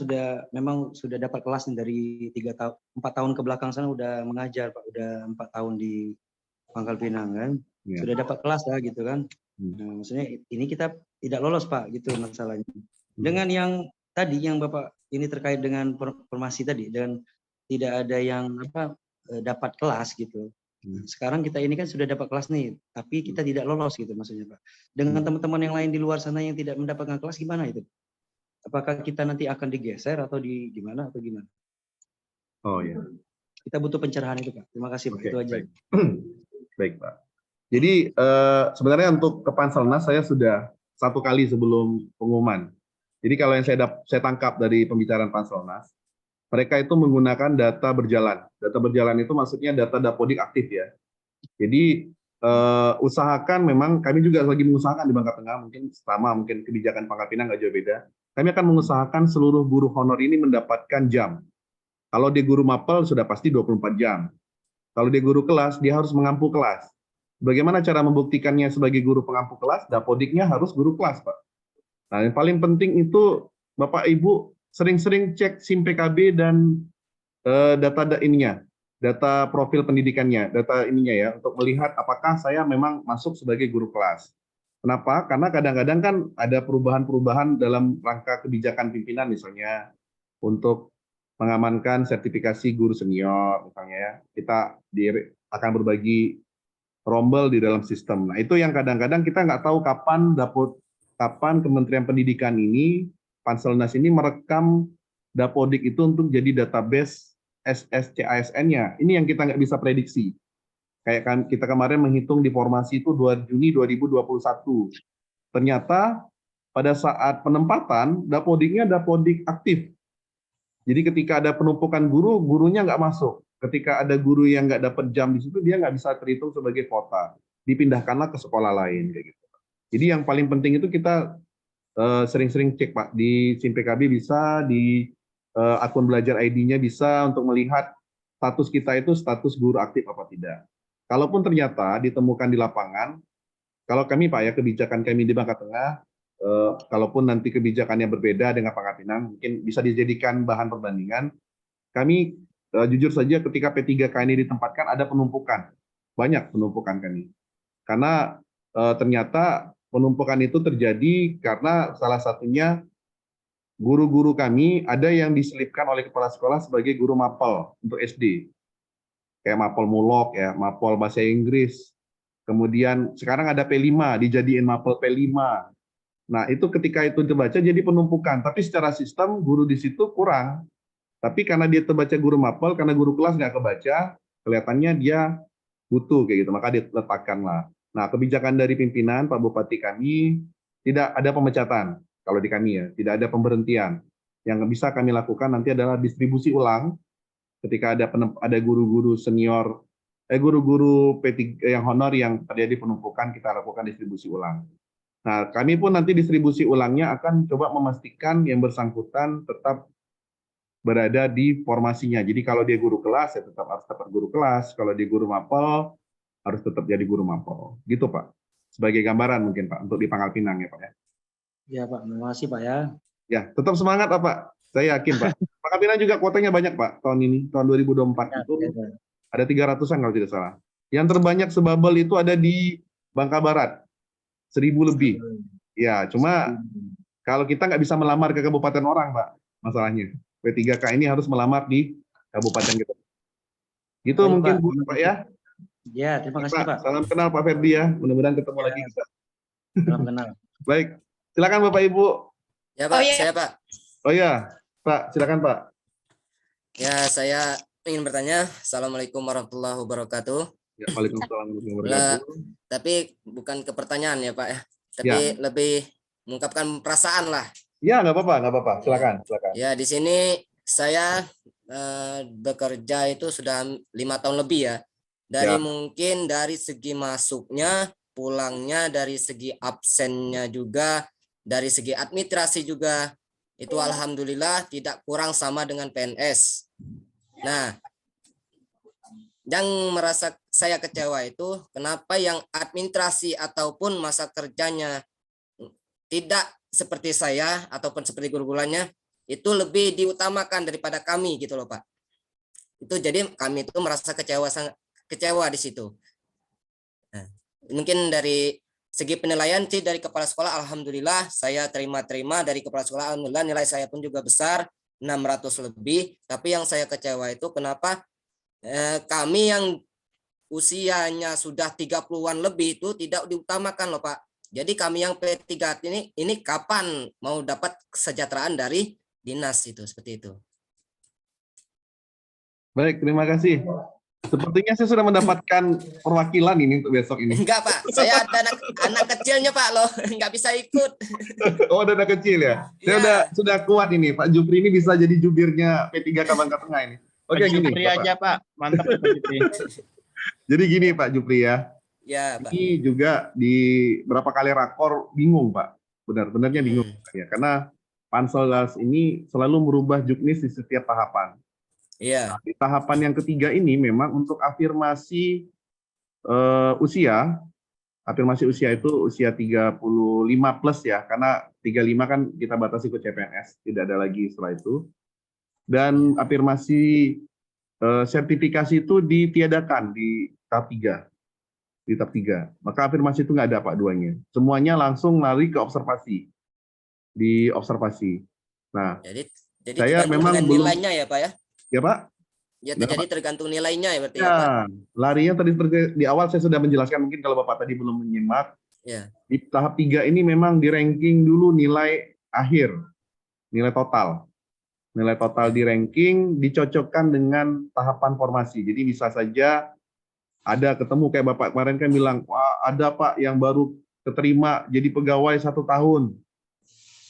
memang sudah dapat kelas nih dari 4 tahun ke belakang sana udah mengajar, Pak. Udah 4 tahun di Pangkal Pinang kan. Ya. Sudah dapat kelas lah gitu kan. Nah, maksudnya ini kita tidak lolos, Pak, gitu masalahnya. Dengan yang tadi yang Bapak ini terkait dengan formasi tadi dan tidak ada yang dapat kelas gitu. Sekarang kita ini kan sudah dapat kelas nih, tapi kita tidak lolos gitu maksudnya, Pak. Dengan teman-teman yang lain di luar sana yang tidak mendapatkan kelas gimana itu? Apakah kita nanti akan digeser atau gimana atau gimana? Oh ya. Kita butuh pencerahan itu, Pak. Terima kasih, Pak. Oke, Itu aja. Baik, Pak. Jadi sebenarnya untuk ke Panselnas saya sudah 1 kali sebelum pengumuman. Jadi kalau yang saya tangkap dari pembicaraan Panselnas, mereka itu menggunakan data berjalan. Data berjalan itu maksudnya data Dapodik aktif ya. Jadi usahakan, memang kami juga lagi mengusahakan di Bangka Tengah, mungkin kebijakan Pangkal Pinang nggak jauh beda. Kami akan mengusahakan seluruh guru honor ini mendapatkan jam. Kalau dia guru mapel sudah pasti 24 jam. Kalau dia guru kelas, dia harus mengampu kelas. Bagaimana cara membuktikannya sebagai guru pengampu kelas? Dapodiknya harus guru kelas, Pak. Nah, yang paling penting itu Bapak Ibu sering-sering cek SIM PKB dan data profil pendidikannya, data ininya ya, untuk melihat apakah saya memang masuk sebagai guru kelas. Kenapa? Karena kadang-kadang kan ada perubahan-perubahan dalam rangka kebijakan pimpinan misalnya untuk mengamankan sertifikasi guru senior misalnya ya. Kita akan berbagi rombel di dalam sistem. Nah, itu yang kadang-kadang kita nggak tahu kapan Kementerian Pendidikan ini, Panselnas ini merekam Dapodik itu untuk jadi database SSCASN-nya. Ini yang kita nggak bisa prediksi. Kayak kan kita kemarin menghitung di formasi itu 2 Juni 2021. Ternyata pada saat penempatan, Dapodiknya Dapodik aktif. Jadi ketika ada penumpukan guru, gurunya nggak masuk. Ketika ada guru yang nggak dapat jam di situ, dia nggak bisa terhitung sebagai kuota. Dipindahkanlah ke sekolah lain kayak gitu. Jadi yang paling penting itu kita sering-sering cek, Pak, di SIM PKB bisa, di akun belajar ID-nya bisa untuk melihat status kita itu status guru aktif apa tidak. Kalaupun ternyata ditemukan di lapangan, kalau kami, Pak, ya, kebijakan kami di Bangka Tengah, kalaupun nanti kebijakannya berbeda dengan Pangkal Pinang, mungkin bisa dijadikan bahan perbandingan. Kami jujur saja ketika P3K ini ditempatkan ada penumpukan, banyak penumpukan kami. Karena ternyata penumpukan itu terjadi karena salah satunya guru-guru kami ada yang diselipkan oleh kepala sekolah sebagai guru mapel untuk SD. Kayak mapel mulok ya, mapel bahasa Inggris. Kemudian sekarang ada P5, dijadiin mapel P5. Nah, itu ketika itu terbaca jadi penumpukan, tapi secara sistem guru di situ kurang. Tapi karena dia terbaca guru mapel, karena guru kelas nggak kebaca, kelihatannya dia butuh kayak gitu, maka diletakkanlah. Nah, kebijakan dari pimpinan Pak Bupati kami tidak ada pemecatan kalau di kami ya, tidak ada pemberhentian. Yang bisa kami lakukan nanti adalah distribusi ulang ketika ada guru-guru senior, guru-guru P3 yang honor yang terjadi penumpukan, kita lakukan distribusi ulang. Nah, kami pun nanti distribusi ulangnya akan coba memastikan yang bersangkutan tetap berada di formasinya. Jadi kalau dia guru kelas, ya tetap harus dapat guru kelas. Kalau dia guru mapel, harus tetap jadi guru mapel. Gitu, Pak. Sebagai gambaran mungkin, Pak, untuk di Pangkal Pinang ya, Pak ya. Ya, Pak. Terima kasih, Pak ya. Ya, tetap semangat, Pak. Saya yakin, Pak. Pangkal Pinang juga kuotanya banyak, Pak, tahun ini. Tahun 2024 itu ada 300-an kalau tidak salah. Yang terbanyak sebabel itu ada di Bangka Barat. 1.000 lebih. Ya, cuma kalau kita nggak bisa melamar ke kabupaten orang, Pak, masalahnya. P3K ini harus melamar di kabupaten kita. Gitu baik, mungkin, Pak. Bu, Pak ya. Ya, terima kasih, Pak. Salam kenal Pak Ferdi ya. Mudah-mudahan ketemu lagi kita. Salam kenal. Baik. Silakan Bapak Ibu. Ya Pak, Oh, iya. saya Pak. Oh ya, Pak, silakan Pak. Ya, saya ingin bertanya. Assalamualaikum warahmatullahi wabarakatuh. Ya, Waalaikumsalam warahmatullahi wabarakatuh. Tapi bukan ke pertanyaan ya Pak ya, tapi lebih mengungkapkan perasaan lah. Ya, nggak apa-apa. Silakan. Ya, di sini saya bekerja itu sudah 5 tahun lebih ya. Dari mungkin dari segi masuknya, pulangnya, dari segi absennya juga, dari segi administrasi juga, itu alhamdulillah tidak kurang sama dengan PNS. Nah, yang merasa saya kecewa itu kenapa yang administrasi ataupun masa kerjanya tidak seperti saya ataupun seperti guru-gurunya itu lebih diutamakan daripada kami gitu loh Pak. Itu jadi kami itu merasa kecewa di situ. Nah, mungkin dari segi penilaian sih dari kepala sekolah alhamdulillah saya terima dari kepala sekolah, alhamdulillah nilai saya pun juga besar 600 lebih, tapi yang saya kecewa itu kenapa kami yang usianya sudah 30-an lebih itu tidak diutamakan loh Pak. Jadi kami yang P3 ini kapan mau dapat kesejahteraan dari dinas itu, seperti itu. Baik, terima kasih. Sepertinya saya sudah mendapatkan perwakilan ini untuk besok ini. Enggak Pak, saya ada anak kecilnya Pak loh, nggak bisa ikut. Oh, ada anak kecil ya? Saya sudah kuat ini, Pak Jupri ini bisa jadi jubirnya P3 Bangka Tengah ini. Oke, gini Jupri aja Pak, mantap Pak Jupri. Jadi gini Pak Jupri ya. Ya, Pak. Ini juga di berapa kali rakor bingung Pak. Benar-benarnya bingung ya, karena Panselnas ini selalu merubah juknis di setiap tahapan. Iya. Nah, di tahapan yang ketiga ini memang untuk afirmasi usia. Afirmasi usia itu usia 35 plus ya, karena 35 kan kita batasi ke CPNS, tidak ada lagi setelah itu. Dan afirmasi sertifikasi itu ditiadakan di tahap 3. Di tahap 3. Maka afirmasi itu nggak ada Pak duanya. Semuanya langsung lari ke observasi. Di observasi. Nah, jadi saya memang belum nilainya ya Pak ya? Ya Pak? Ya, jadi tergantung nilainya ya berarti ya, ya Pak? Larinya tadi di awal saya sudah menjelaskan, mungkin kalau Bapak tadi belum menyimak. Ya. Di tahap 3 ini memang di ranking dulu nilai akhir. Nilai total. Nilai total di ranking dicocokkan dengan tahapan formasi. Jadi bisa saja ada ketemu kayak Bapak kemarin kan bilang, wah ada Pak yang baru keterima jadi pegawai 1 tahun.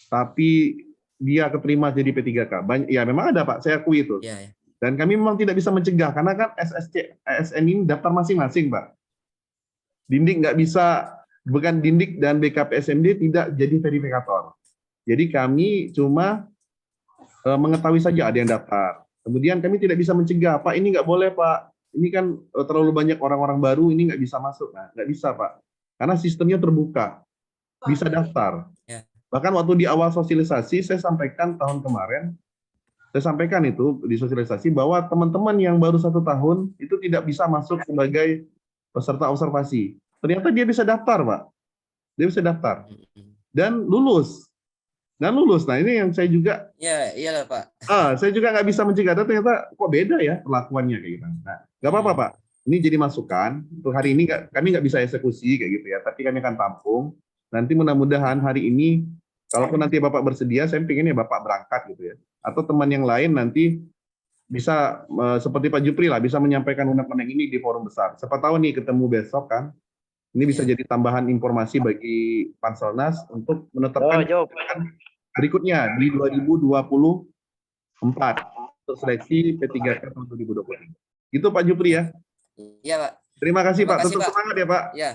Tapi dia keterima jadi P3K. Ya memang ada Pak, saya akui itu. Ya. Dan kami memang tidak bisa mencegah, karena kan ASN ini daftar masing-masing Pak. Dindik nggak bisa, bukan Dindik dan BKPSMD tidak jadi verifikator. Jadi kami cuma mengetahui saja ada yang daftar. Kemudian kami tidak bisa mencegah, Pak ini nggak boleh Pak. Ini kan terlalu banyak orang-orang baru, ini nggak bisa masuk. Nah, nggak bisa Pak, karena sistemnya terbuka, bisa daftar. Ya. Bahkan waktu di awal sosialisasi, saya sampaikan tahun kemarin, saya sampaikan itu di sosialisasi bahwa teman-teman yang baru 1 tahun itu tidak bisa masuk sebagai peserta observasi. Ternyata dia bisa daftar Pak, dia bisa daftar dan lulus. Nah ini yang saya juga, ya iyalah Pak. Saya juga nggak bisa mencegah, ternyata kok beda ya perlakuannya kayak gitu. Nah, nggak apa-apa Pak, ini jadi masukan. Untuk hari ini kami nggak bisa eksekusi kayak gitu ya, tapi kami akan tampung. Nanti mudah-mudahan hari ini, kalaupun nanti Bapak bersedia, saya pengennya Bapak berangkat gitu ya. Atau teman yang lain nanti bisa seperti Pak Jupri lah, bisa menyampaikan undang-undang ini di forum besar. Siapa tahu nih ketemu besok kan, ini bisa jadi tambahan informasi bagi Panselnas untuk menetapkan berikutnya di 2024 untuk seleksi P3K tahun 2023. Gitu Pak Jupri ya. Iya Pak. Terima kasih Pak. Tetap semangat ya Pak. Ya.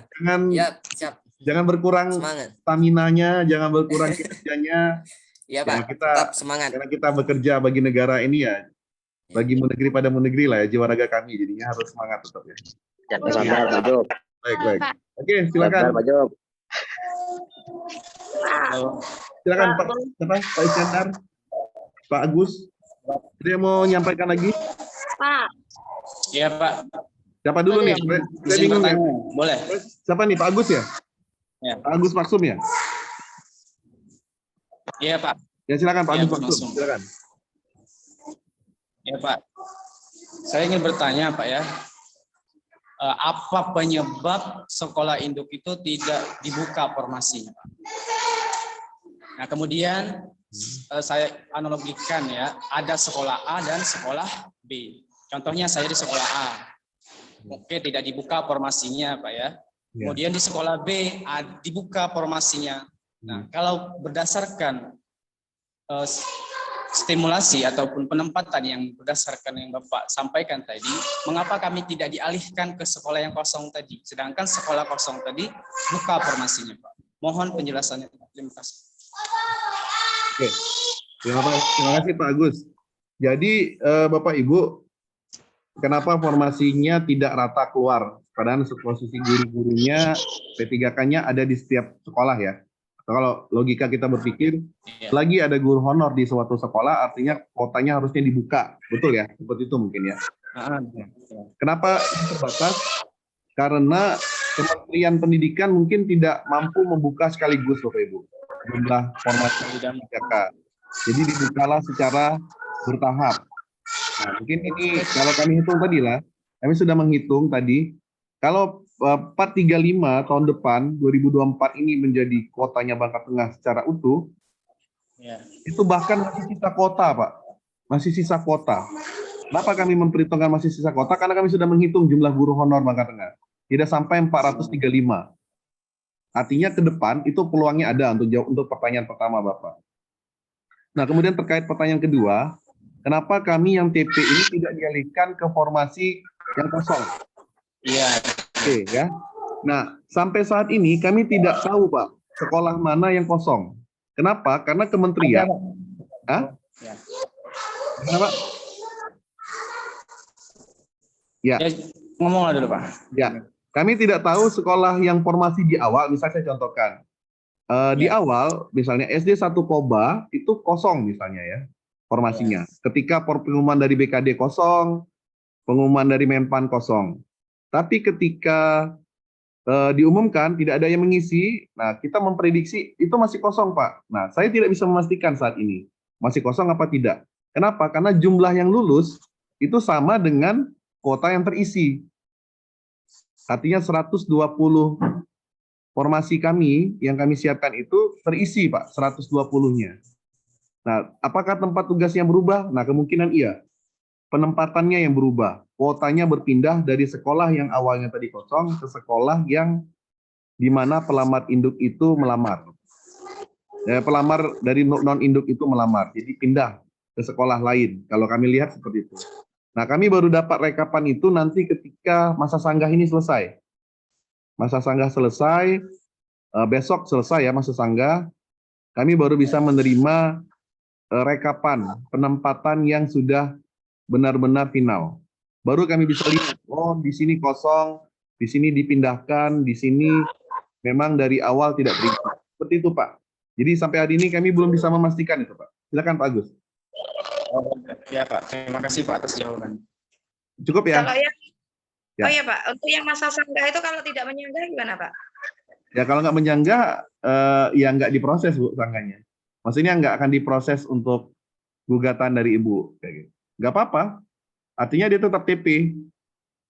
Siap. Jangan berkurang stamina-nya, jangan berkurang kinerjanya. Iya Pak. Tetap semangat. Karena kita bekerja bagi negara ini ya, bagi negeri pada negeri lah ya, jiwa raga kami. Jadinya harus semangat tetap ya. Baik. Oke, silakan. Silakan Pak Iskandar, Pak Agus, dia mau menyampaikan lagi? Pak. Iya Pak. Siapa dulu nih? Saya bingung ya. Boleh. Siapa nih, Pak Agus ya? Ya. Pak Agus Maksum ya? Iya Pak. Ya silakan Pak Ya, Agus Maksum. Silakan. Ya Pak. Saya ingin bertanya Pak ya. Apa penyebab sekolah induk itu tidak dibuka formasinya Pak? Nah kemudian saya analogikan ya, ada sekolah A dan sekolah B. Contohnya saya di sekolah A. Oke, tidak dibuka formasinya, Pak ya. Kemudian di sekolah B dibuka formasinya. Nah, kalau berdasarkan stimulasi ataupun penempatan yang berdasarkan yang Bapak sampaikan tadi, mengapa kami tidak dialihkan ke sekolah yang kosong tadi, sedangkan sekolah kosong tadi buka formasinya, Pak? Mohon penjelasannya. Terima kasih. Oke, terima kasih Pak Agus. Jadi Bapak Ibu, kenapa formasinya tidak rata keluar? Padahal posisi guru-gurunya P3K-nya ada di setiap sekolah ya. Atau kalau logika kita berpikir, lagi ada guru honor di suatu sekolah, artinya kuotanya harusnya dibuka. Betul ya? Seperti itu mungkin ya. Kenapa terbatas? Karena Kementerian Pendidikan mungkin tidak mampu membuka sekaligus Bapak Ibu jumlah formasi P3K. Jadi dibukalah secara bertahap. Nah, mungkin ini kalau kami hitung tadi lah, kami sudah menghitung tadi, kalau 435 tahun depan 2024 ini menjadi kuotanya Bangka Tengah secara utuh, itu bahkan masih sisa kuota, Pak. Masih sisa kuota. Kenapa kami memperhitungkan masih sisa kuota? Karena kami sudah menghitung jumlah guru honor Bangka Tengah. Tidak sampai 435. Artinya ke depan itu peluangnya ada untuk pertanyaan pertama, Bapak. Nah, kemudian terkait pertanyaan kedua, kenapa kami yang TP ini tidak dialihkan ke formasi yang kosong? Iya. Oke, ya. Nah, sampai saat ini kami tidak tahu, Pak, sekolah mana yang kosong. Kenapa? Karena kementerian. Hah? Kenapa? Ya. Ngomong dulu, Pak. Ya. Kami tidak tahu sekolah yang formasi di awal, misalnya saya contohkan. Di awal, misalnya SD 1 Koba, itu kosong misalnya ya, formasinya. Ketika pengumuman dari BKD kosong, pengumuman dari Menpan kosong. Tapi ketika diumumkan tidak ada yang mengisi, nah kita memprediksi itu masih kosong, Pak. Nah, saya tidak bisa memastikan saat ini masih kosong apa tidak. Kenapa? Karena jumlah yang lulus itu sama dengan kuota yang terisi. Artinya 120 formasi kami yang kami siapkan itu terisi, Pak, 120-nya. Nah, apakah tempat tugas yang berubah? Nah, kemungkinan iya. Penempatannya yang berubah. Kuotanya berpindah dari sekolah yang awalnya tadi kosong ke sekolah yang di mana pelamar induk itu melamar. Pelamar dari non-induk itu melamar. Jadi pindah ke sekolah lain. Kalau kami lihat seperti itu. Nah, kami baru dapat rekapan itu nanti ketika masa sanggah ini selesai. Masa sanggah selesai, besok selesai ya masa sanggah, kami baru bisa menerima rekapan penempatan yang sudah benar-benar final. Baru kami bisa lihat, oh di sini kosong, di sini dipindahkan, di sini memang dari awal tidak terisi. Seperti itu, Pak. Jadi sampai hari ini kami belum bisa memastikan itu, Pak. Silakan Pak Agus. Ya Pak, terima kasih Pak atas jawaban. Cukup ya? Kalau yang, oh ya Pak, untuk yang masa sanggah itu kalau tidak menyanggah gimana Pak? Ya kalau nggak menyanggah, ya nggak diproses Bu sanggahnya. Maksudnya nggak akan diproses untuk gugatan dari Ibu. Kayak gitu. Nggak apa-apa. Artinya dia tetap TP.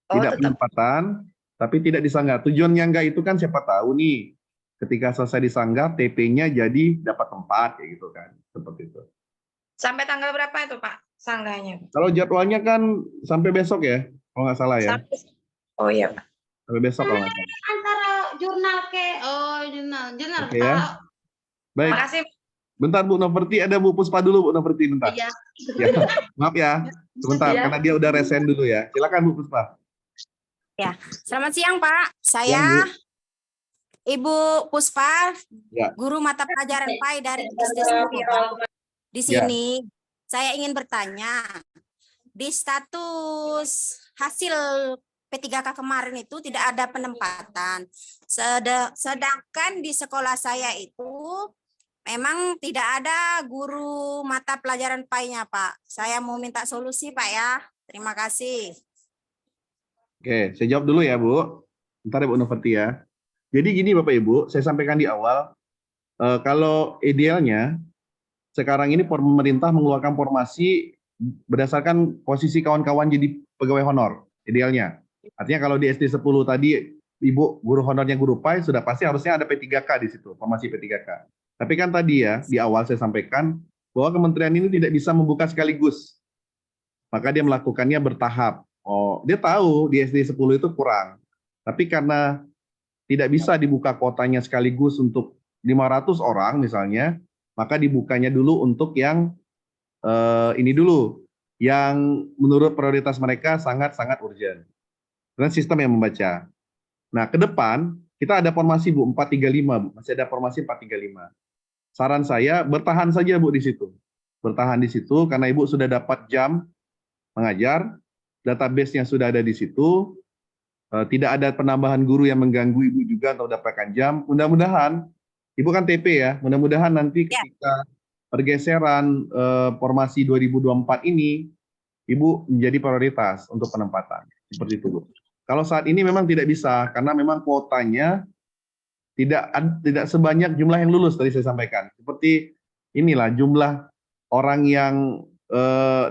Tidak penempatan, tapi tidak disanggah. Tujuannya nggak itu kan siapa tahu nih. Ketika selesai disanggah, TP-nya jadi dapat tempat. Kayak gitu kan. Seperti itu. Sampai tanggal berapa itu Pak sanggahnya? Kalau jadwalnya kan sampai besok ya. Kalau nggak salah ya. Oh iya Pak. Sampai besok kalau nggak salah. Antara jurnal jurnal Oke, ya. Baik. Terima kasih. Bentar Bu Noverti, ada Bu Puspa dulu Bu Noverti bentar. Iya. Ya, maaf ya, sebentar Iya. karena dia udah resign dulu ya. Silakan Bu Puspa. Ya, selamat siang Pak. Saya Siang, Ibu Puspa, Ya. guru mata pelajaran PAI dari SD 10. Di sini saya ingin bertanya, di status hasil P3K kemarin itu tidak ada penempatan. Sedangkan di sekolah saya itu memang tidak ada guru mata pelajaran PAI-nya, Pak. Saya mau minta solusi, Pak ya. Terima kasih. Oke, saya jawab dulu ya Bu. Bentar ya Bu Noverti ya. Jadi gini Bapak Ibu, saya sampaikan di awal, kalau idealnya sekarang ini pemerintah mengeluarkan formasi berdasarkan posisi kawan-kawan jadi pegawai honor, idealnya. Artinya kalau di SD 10 tadi Ibu guru honornya guru PAI, sudah pasti harusnya ada P3K di situ, formasi P3K. Tapi kan tadi ya, di awal saya sampaikan bahwa kementerian ini tidak bisa membuka sekaligus. Maka dia melakukannya bertahap. Oh, dia tahu di SD 10 itu kurang. Tapi karena tidak bisa dibuka kuotanya sekaligus untuk 500 orang misalnya, maka dibukanya dulu untuk yang ini dulu, yang menurut prioritas mereka sangat-sangat urgent. Dan sistem yang membaca. Nah, ke depan kita ada formasi Bu 435, Bu. Masih ada formasi 435. Saran saya bertahan saja Bu di situ. Bertahan di situ karena Ibu sudah dapat jam mengajar, database-nya sudah ada di situ, tidak ada penambahan guru yang mengganggu Ibu juga untuk dapatkan jam. Mudah-mudahan, Ibu kan TP ya, mudah-mudahan nanti ketika pergeseran formasi 2024 ini, Ibu menjadi prioritas untuk penempatan. Seperti itu Bu. Kalau saat ini memang tidak bisa, karena memang kuotanya tidak sebanyak jumlah yang lulus tadi saya sampaikan. Seperti inilah jumlah orang yang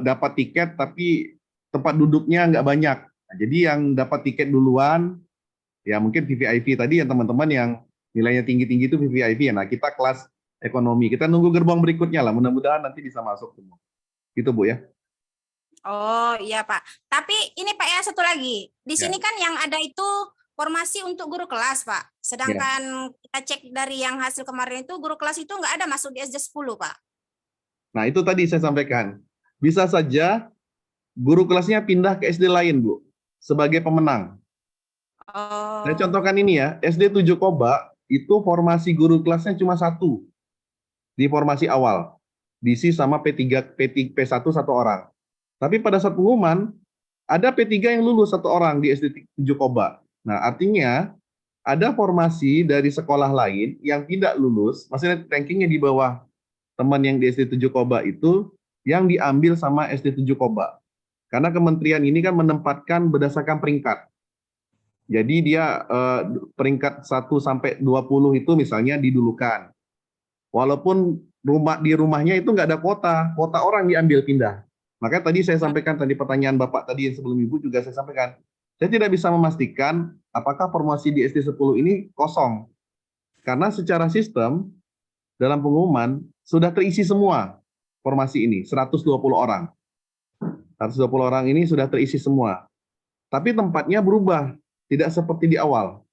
dapat tiket tapi tempat duduknya nggak banyak. Nah, jadi yang dapat tiket duluan, ya mungkin VVIP tadi yang teman-teman yang nilainya tinggi-tinggi itu VVIP. Nah kita kelas ekonomi, kita nunggu gerbang berikutnya lah. Mudah-mudahan nanti bisa masuk semua. Gitu Bu ya. Oh iya Pak. Tapi ini Pak ya satu lagi. Di Ya. sini kan yang ada itu formasi untuk guru kelas Pak. Sedangkan kita cek dari yang hasil kemarin itu guru kelas itu nggak ada masuk di SD 10 Pak. Nah itu tadi saya sampaikan. Bisa saja guru kelasnya pindah ke SD lain Bu. Sebagai pemenang. Oh. Saya contohkan ini ya, SD 7 Koba itu formasi guru kelasnya cuma 1 di formasi awal, diisi sama P1 satu orang. Tapi pada saat pengumuman ada P3 yang lulus 1 orang di SD 7 Koba. Nah artinya ada formasi dari sekolah lain yang tidak lulus, maksudnya rankingnya di bawah teman yang di SD 7 Koba itu yang diambil sama SD 7 Koba. Karena kementerian ini kan menempatkan berdasarkan peringkat. Jadi dia peringkat 1 sampai 20 itu misalnya didulukan. Walaupun di rumahnya itu nggak ada kuota orang diambil pindah. Makanya tadi saya sampaikan tadi pertanyaan Bapak tadi yang sebelum Ibu juga saya sampaikan. Saya tidak bisa memastikan apakah formasi di SD 10 ini kosong. Karena secara sistem dalam pengumuman sudah terisi semua formasi ini, 120 orang. 120 orang ini sudah terisi semua. Tapi tempatnya berubah, tidak seperti di awal.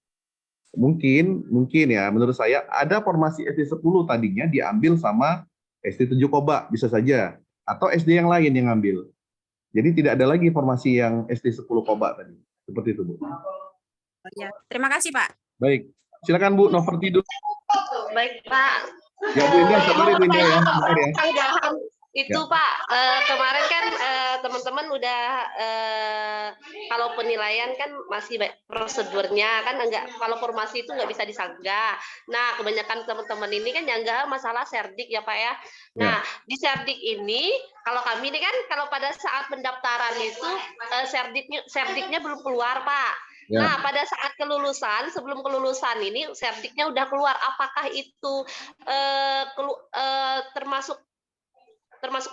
Mungkin ya menurut saya ada formasi SD 10 tadinya diambil sama SD 7 Koba, bisa saja. Atau SD yang lain yang ngambil. Jadi tidak ada lagi formasi yang SD 10 Koba tadi. Seperti itu Bu. Ya. Terima kasih Pak. Baik, silakan Bu Noverti dulu. Baik Pak. Ya Bu Indah, sabar ya Bu Indah ya. Sabar ya. Itu Pak, kemarin kan teman-teman udah kalau penilaian kan masih prosedurnya kan enggak, kalau formasi itu nggak bisa disanggah. Nah kebanyakan teman-teman ini kan yang nggak masalah serdik ya Pak ya. Nah di serdik ini kalau kami ini kan kalau pada saat pendaftaran itu serdiknya belum keluar Pak. Ya. Nah, pada saat kelulusan, sebelum kelulusan ini serdiknya udah keluar. Apakah itu termasuk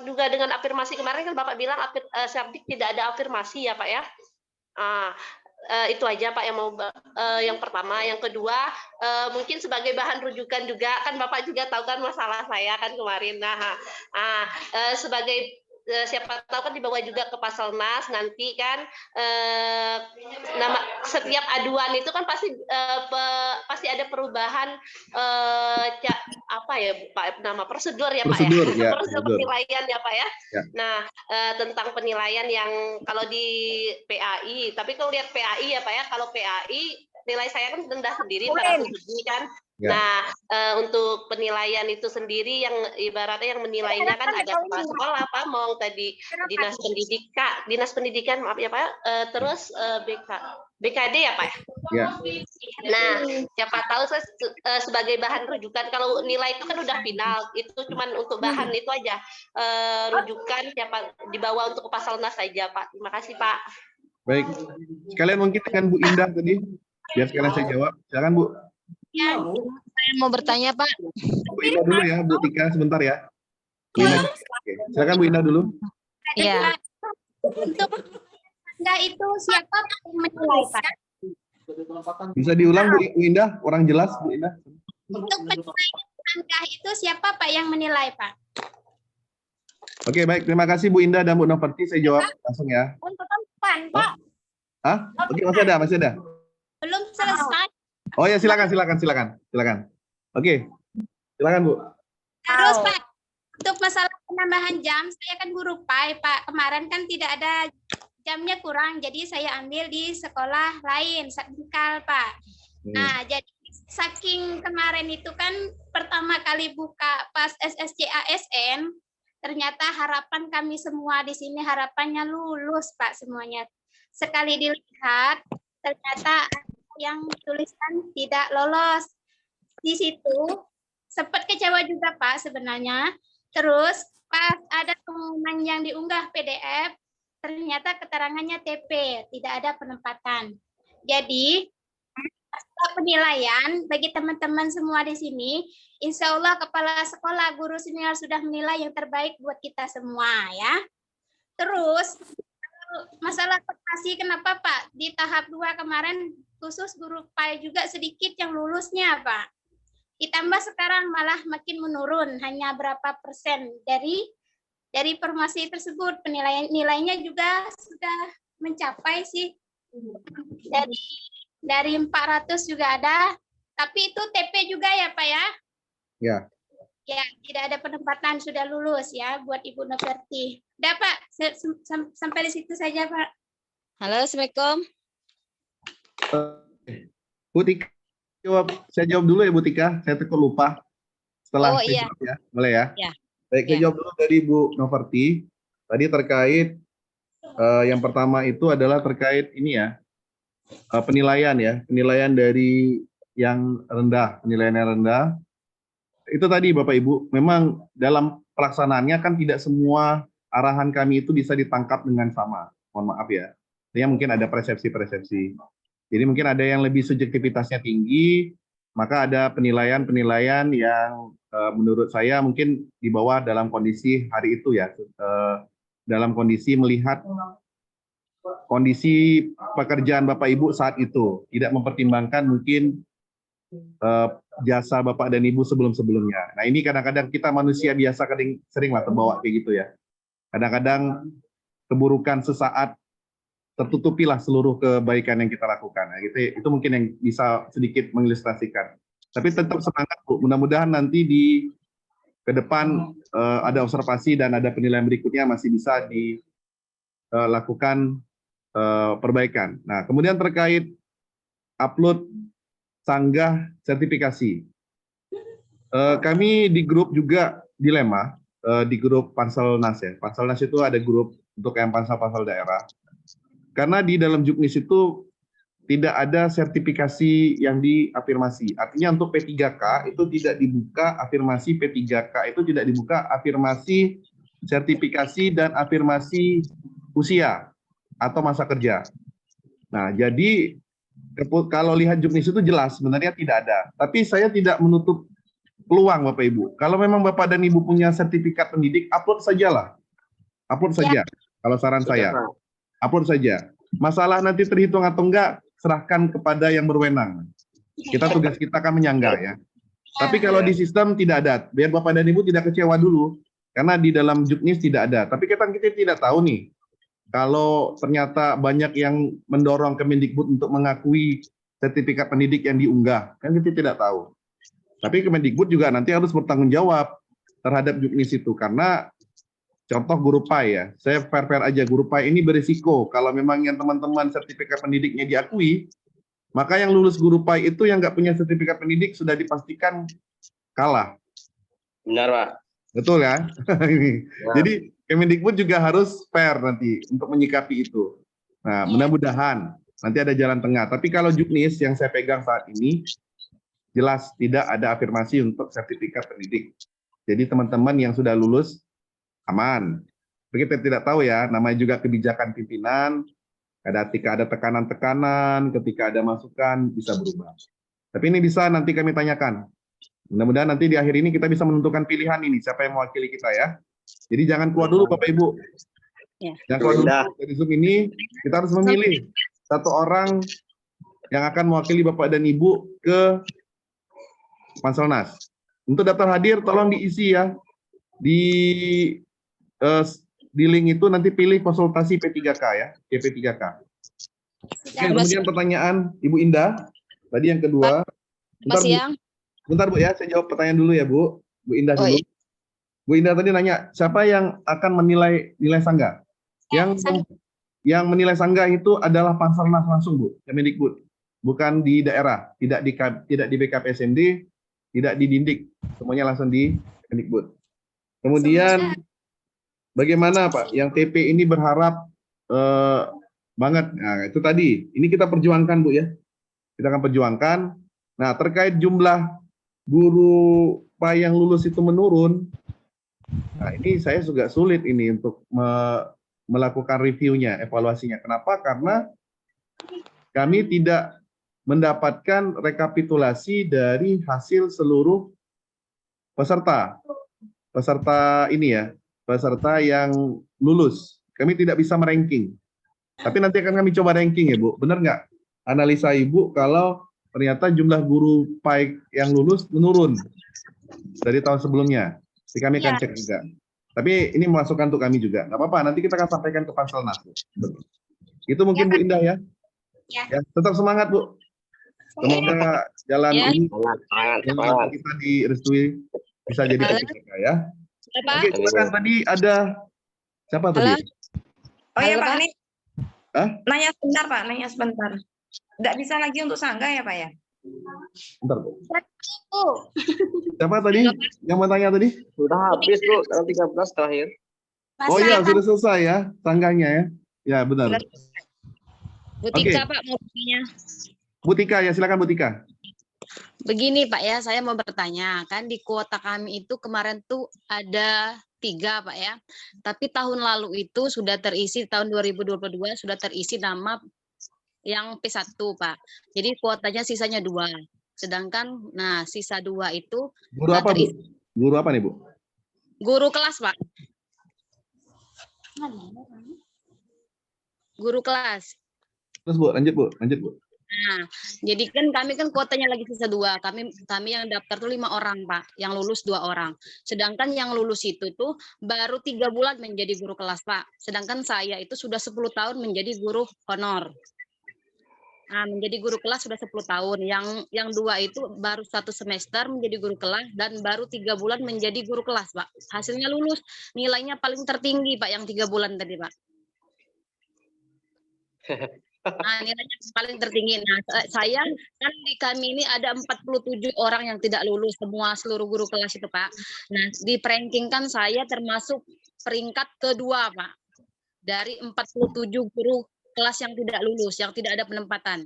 juga dengan afirmasi kemarin kan Bapak bilang serdik tidak ada afirmasi ya Pak ya. Itu aja Pak yang mau yang pertama. Yang kedua mungkin sebagai bahan rujukan juga kan Bapak juga tahu kan masalah saya kan kemarin. Sebagai siapa tahu kan dibawa juga ke Paselnas nanti kan setiap aduan itu kan pasti ada perubahan apa ya Pak nama prosedur ya prosedur, Pak ya, ya prosedur penilaian ya Pak ya. Nah tentang penilaian yang kalau di PAI, tapi kalau lihat PAI ya Pak ya, kalau PAI nilai saya kan rendah sendiri 400 lebih kan. Nah, untuk penilaian itu sendiri yang ibaratnya yang menilainya kan ada kepala sekolah, Pak, mau tadi dinas pendidikan maaf ya Pak, terus BKD ya Pak. Ya. Nah, siapa tahu saya sebagai bahan rujukan kalau nilai itu kan udah final, itu cuma untuk bahan itu aja rujukan siapa dibawa untuk ke Paselnas saja Pak. Terima kasih Pak. Baik, sekalian mungkin dengan Bu Indah tadi, biar sekalian saya jawab. Silakan Bu. Ya, saya mau bertanya Pak. Bu Indah dulu ya, Bu Tika sebentar ya. Bu Indah. Oke. Silakan Bu Indah dulu. Iya. Untuk enggak itu siapa yang menilai Pak? Bisa diulang Bu Indah, kurang jelas Bu Indah. Untuk penilaian enggak itu siapa Pak yang menilai Pak? Oke baik, terima kasih Bu Indah dan Bu Noverti, saya jawab langsung ya. Untuk tempat Pak. Hah? Oke, masih ada. Belum selesai. Oh ya, silakan. Oke, silakan Bu. Terus Pak, untuk masalah penambahan jam, saya kan guru PAI Pak. Kemarin kan tidak ada jamnya kurang, jadi saya ambil di sekolah lain, Sakbikal Pak. Nah, jadi saking kemarin itu kan pertama kali buka pas SSC ASN, ternyata harapan kami semua di sini harapannya lulus Pak semuanya. Sekali dilihat, ternyata ada yang tulisan tidak lolos. Di situ sempat kecewa juga Pak sebenarnya. Terus pas ada pengumuman yang diunggah PDF, ternyata keterangannya TP, tidak ada penempatan. Jadi penilaian bagi teman-teman semua di sini, insya Allah kepala sekolah, guru senior sudah menilai yang terbaik buat kita semua ya. Terus masalah prestasi kenapa Pak? Di tahap 2 kemarin khusus guru PAI juga sedikit yang lulusnya Pak. Ditambah sekarang malah makin menurun, hanya berapa persen dari formasi tersebut. Nilainya juga sudah mencapai sih. Dari 400 juga ada, tapi itu TP juga ya Pak ya? Ya. Ya, tidak ada penempatan, sudah lulus ya buat Ibu Noverti. Udah Pak, sampai di situ saja Pak. Halo, Assalamualaikum. Bu Tika, saya jawab dulu ya Bu Tika, saya takut lupa. Setelah Oh iya. ya, boleh ya? Ya. Baik, saya Ya. jawab dulu dari Bu Noverti. Tadi terkait yang pertama itu adalah terkait ini ya, penilaian dari yang rendah, penilaian yang rendah. Itu tadi Bapak Ibu, memang dalam pelaksanaannya kan tidak semua arahan kami itu bisa ditangkap dengan sama. Mohon maaf ya. Artinya mungkin ada persepsi-persepsi. Jadi mungkin ada yang lebih subjektivitasnya tinggi, maka ada penilaian-penilaian yang menurut saya mungkin di bawah dalam kondisi hari itu ya, dalam kondisi melihat kondisi pekerjaan Bapak Ibu saat itu, tidak mempertimbangkan mungkin jasa Bapak dan Ibu sebelum-sebelumnya. Nah ini kadang-kadang kita manusia biasa seringlah terbawa kayak gitu ya. Kadang-kadang keburukan sesaat tertutupilah seluruh kebaikan yang kita lakukan. Nah, gitu, itu mungkin yang bisa sedikit mengilustrasikan. Tapi tetap semangat Bu. Mudah-mudahan nanti ke depan ada observasi dan ada penilaian berikutnya masih bisa dilakukan perbaikan. Nah kemudian terkait upload sanggah sertifikasi. Kami di grup juga dilema, di grup Panselnas ya. Panselnas itu ada grup untuk yang pansel-pansel daerah. Karena di dalam Juknis itu tidak ada sertifikasi yang diafirmasi. Artinya untuk P3K itu tidak dibuka afirmasi P3K, itu tidak dibuka afirmasi sertifikasi dan afirmasi usia atau masa kerja. Nah, jadi kalau lihat Juknis itu jelas sebenarnya tidak ada. Tapi saya tidak menutup peluang Bapak Ibu. Kalau memang Bapak dan Ibu punya sertifikat pendidik, upload sajalah. Upload saja. Kalau saran saya, upload saja. Masalah nanti terhitung atau enggak, serahkan kepada yang berwenang. Tugas kita kan menyangga ya. Tapi kalau di sistem tidak ada, biar Bapak dan Ibu tidak kecewa dulu. Karena di dalam Juknis tidak ada. Tapi kita tidak tahu nih, kalau ternyata banyak yang mendorong Kemendikbud untuk mengakui sertifikat pendidik yang diunggah, kan kita tidak tahu. Tapi Kemendikbud juga nanti harus bertanggung jawab terhadap Juknis itu, karena contoh guru PAI ya, saya fair-fair aja, guru PAI ini berisiko kalau memang yang teman-teman sertifikat pendidiknya diakui, maka yang lulus guru PAI itu yang nggak punya sertifikat pendidik sudah dipastikan kalah. Benar Pak. Betul ya? Jadi Kemendikbud juga harus fair nanti untuk menyikapi itu. Nah, mudah-mudahan nanti ada jalan tengah. Tapi kalau Juknis yang saya pegang saat ini, jelas tidak ada afirmasi untuk sertifikat pendidik. Jadi teman-teman yang sudah lulus, aman. Tapi kita tidak tahu ya, namanya juga kebijakan pimpinan, ketika ada tekanan-tekanan, ketika ada masukan, bisa berubah. Tapi ini bisa nanti kami tanyakan. Mudah-mudahan nanti di akhir ini kita bisa menentukan pilihan ini, siapa yang mewakili kita ya. Jadi jangan keluar dulu Bapak Ibu. Ya. Jangan keluar dulu dari Zoom ini, kita harus memilih satu orang yang akan mewakili Bapak dan Ibu ke Panselnas. Untuk daftar hadir tolong diisi ya. Di link itu nanti pilih konsultasi P3K ya, P3K. Oke, kemudian pertanyaan Ibu Indah. Tadi yang kedua. Selamat siang. Bentar Bu ya, saya jawab pertanyaan dulu ya Bu. Bu Indah Oh, dulu. iya. Bu Indah tadi nanya, siapa yang akan menilai nilai sanggah? Yang menilai sanggah itu adalah Pansarnas langsung Bu, Kemendikbud. Bukan di daerah, tidak di BKPSMD, tidak di Dindik, semuanya langsung di Kemendikbud. Kemudian bagaimana Pak, yang TP ini berharap banget, nah itu tadi, ini kita perjuangkan Bu ya, kita akan perjuangkan. Nah terkait jumlah guru Pak yang lulus itu menurun, nah ini saya juga sulit ini untuk melakukan reviewnya, evaluasinya. Kenapa? Karena kami tidak mendapatkan rekapitulasi dari hasil seluruh peserta ini ya, peserta yang lulus. Kami tidak bisa meranking. Tapi nanti akan kami coba ranking ya Bu. Benar nggak analisa Ibu kalau ternyata jumlah guru PAIK yang lulus menurun dari tahun sebelumnya? Jadi kami akan cek juga. Tapi ini masukan untuk kami juga. Nggak apa-apa, nanti kita akan sampaikan ke Panselnas. Itu mungkin Bu Indah ya. Ya, tetap semangat Bu. Semoga jalan ini kita direstui bisa jadi PTK ya. Oke, silakan. Tadi ada siapa tadi? Oh ya Pak, nih. Nanya sebentar Pak, nanya sebentar. Nggak bisa lagi untuk sanggah ya Pak ya? Bentar Bu. Siapa tadi yang mau tanya tadi? Sudah habis Bu, tanggal 13 terakhir. Oh iya, sudah selesai ya sanggahnya ya. Ya benar. Bu Tika Pak mau bertanya. Bu Tika ya, silakan Bu Tika. Begini Pak ya, saya mau bertanya, kan di kuota kami itu kemarin tuh ada 3 Pak ya, tapi tahun lalu itu sudah terisi, tahun 2022 sudah terisi nama yang P1 Pak, jadi kuotanya sisanya 2, sedangkan nah sisa 2 itu guru apa Bu? Guru apa nih Bu? Guru kelas Pak. Guru kelas. Terus Bu, lanjut Bu. Nah, jadi kan kami kan kuotanya lagi sisa 2. Kami yang daftar tuh 5 orang, Pak. Yang lulus 2 orang. Sedangkan yang lulus itu tuh baru 3 bulan menjadi guru kelas, Pak. Sedangkan saya itu sudah 10 tahun menjadi guru honor. Nah, menjadi guru kelas sudah 10 tahun. Yang 2 itu baru 1 semester menjadi guru kelas dan baru 3 bulan menjadi guru kelas, Pak. Hasilnya lulus, nilainya paling tertinggi, Pak, yang 3 bulan tadi, Pak. Nah, nilainya paling tertinggi. Nah, saya kan di kami ini ada 47 orang yang tidak lulus, semua seluruh guru kelas itu, Pak. Nah, di rankingkan saya termasuk peringkat kedua, Pak. Dari 47 guru kelas yang tidak lulus, yang tidak ada penempatan.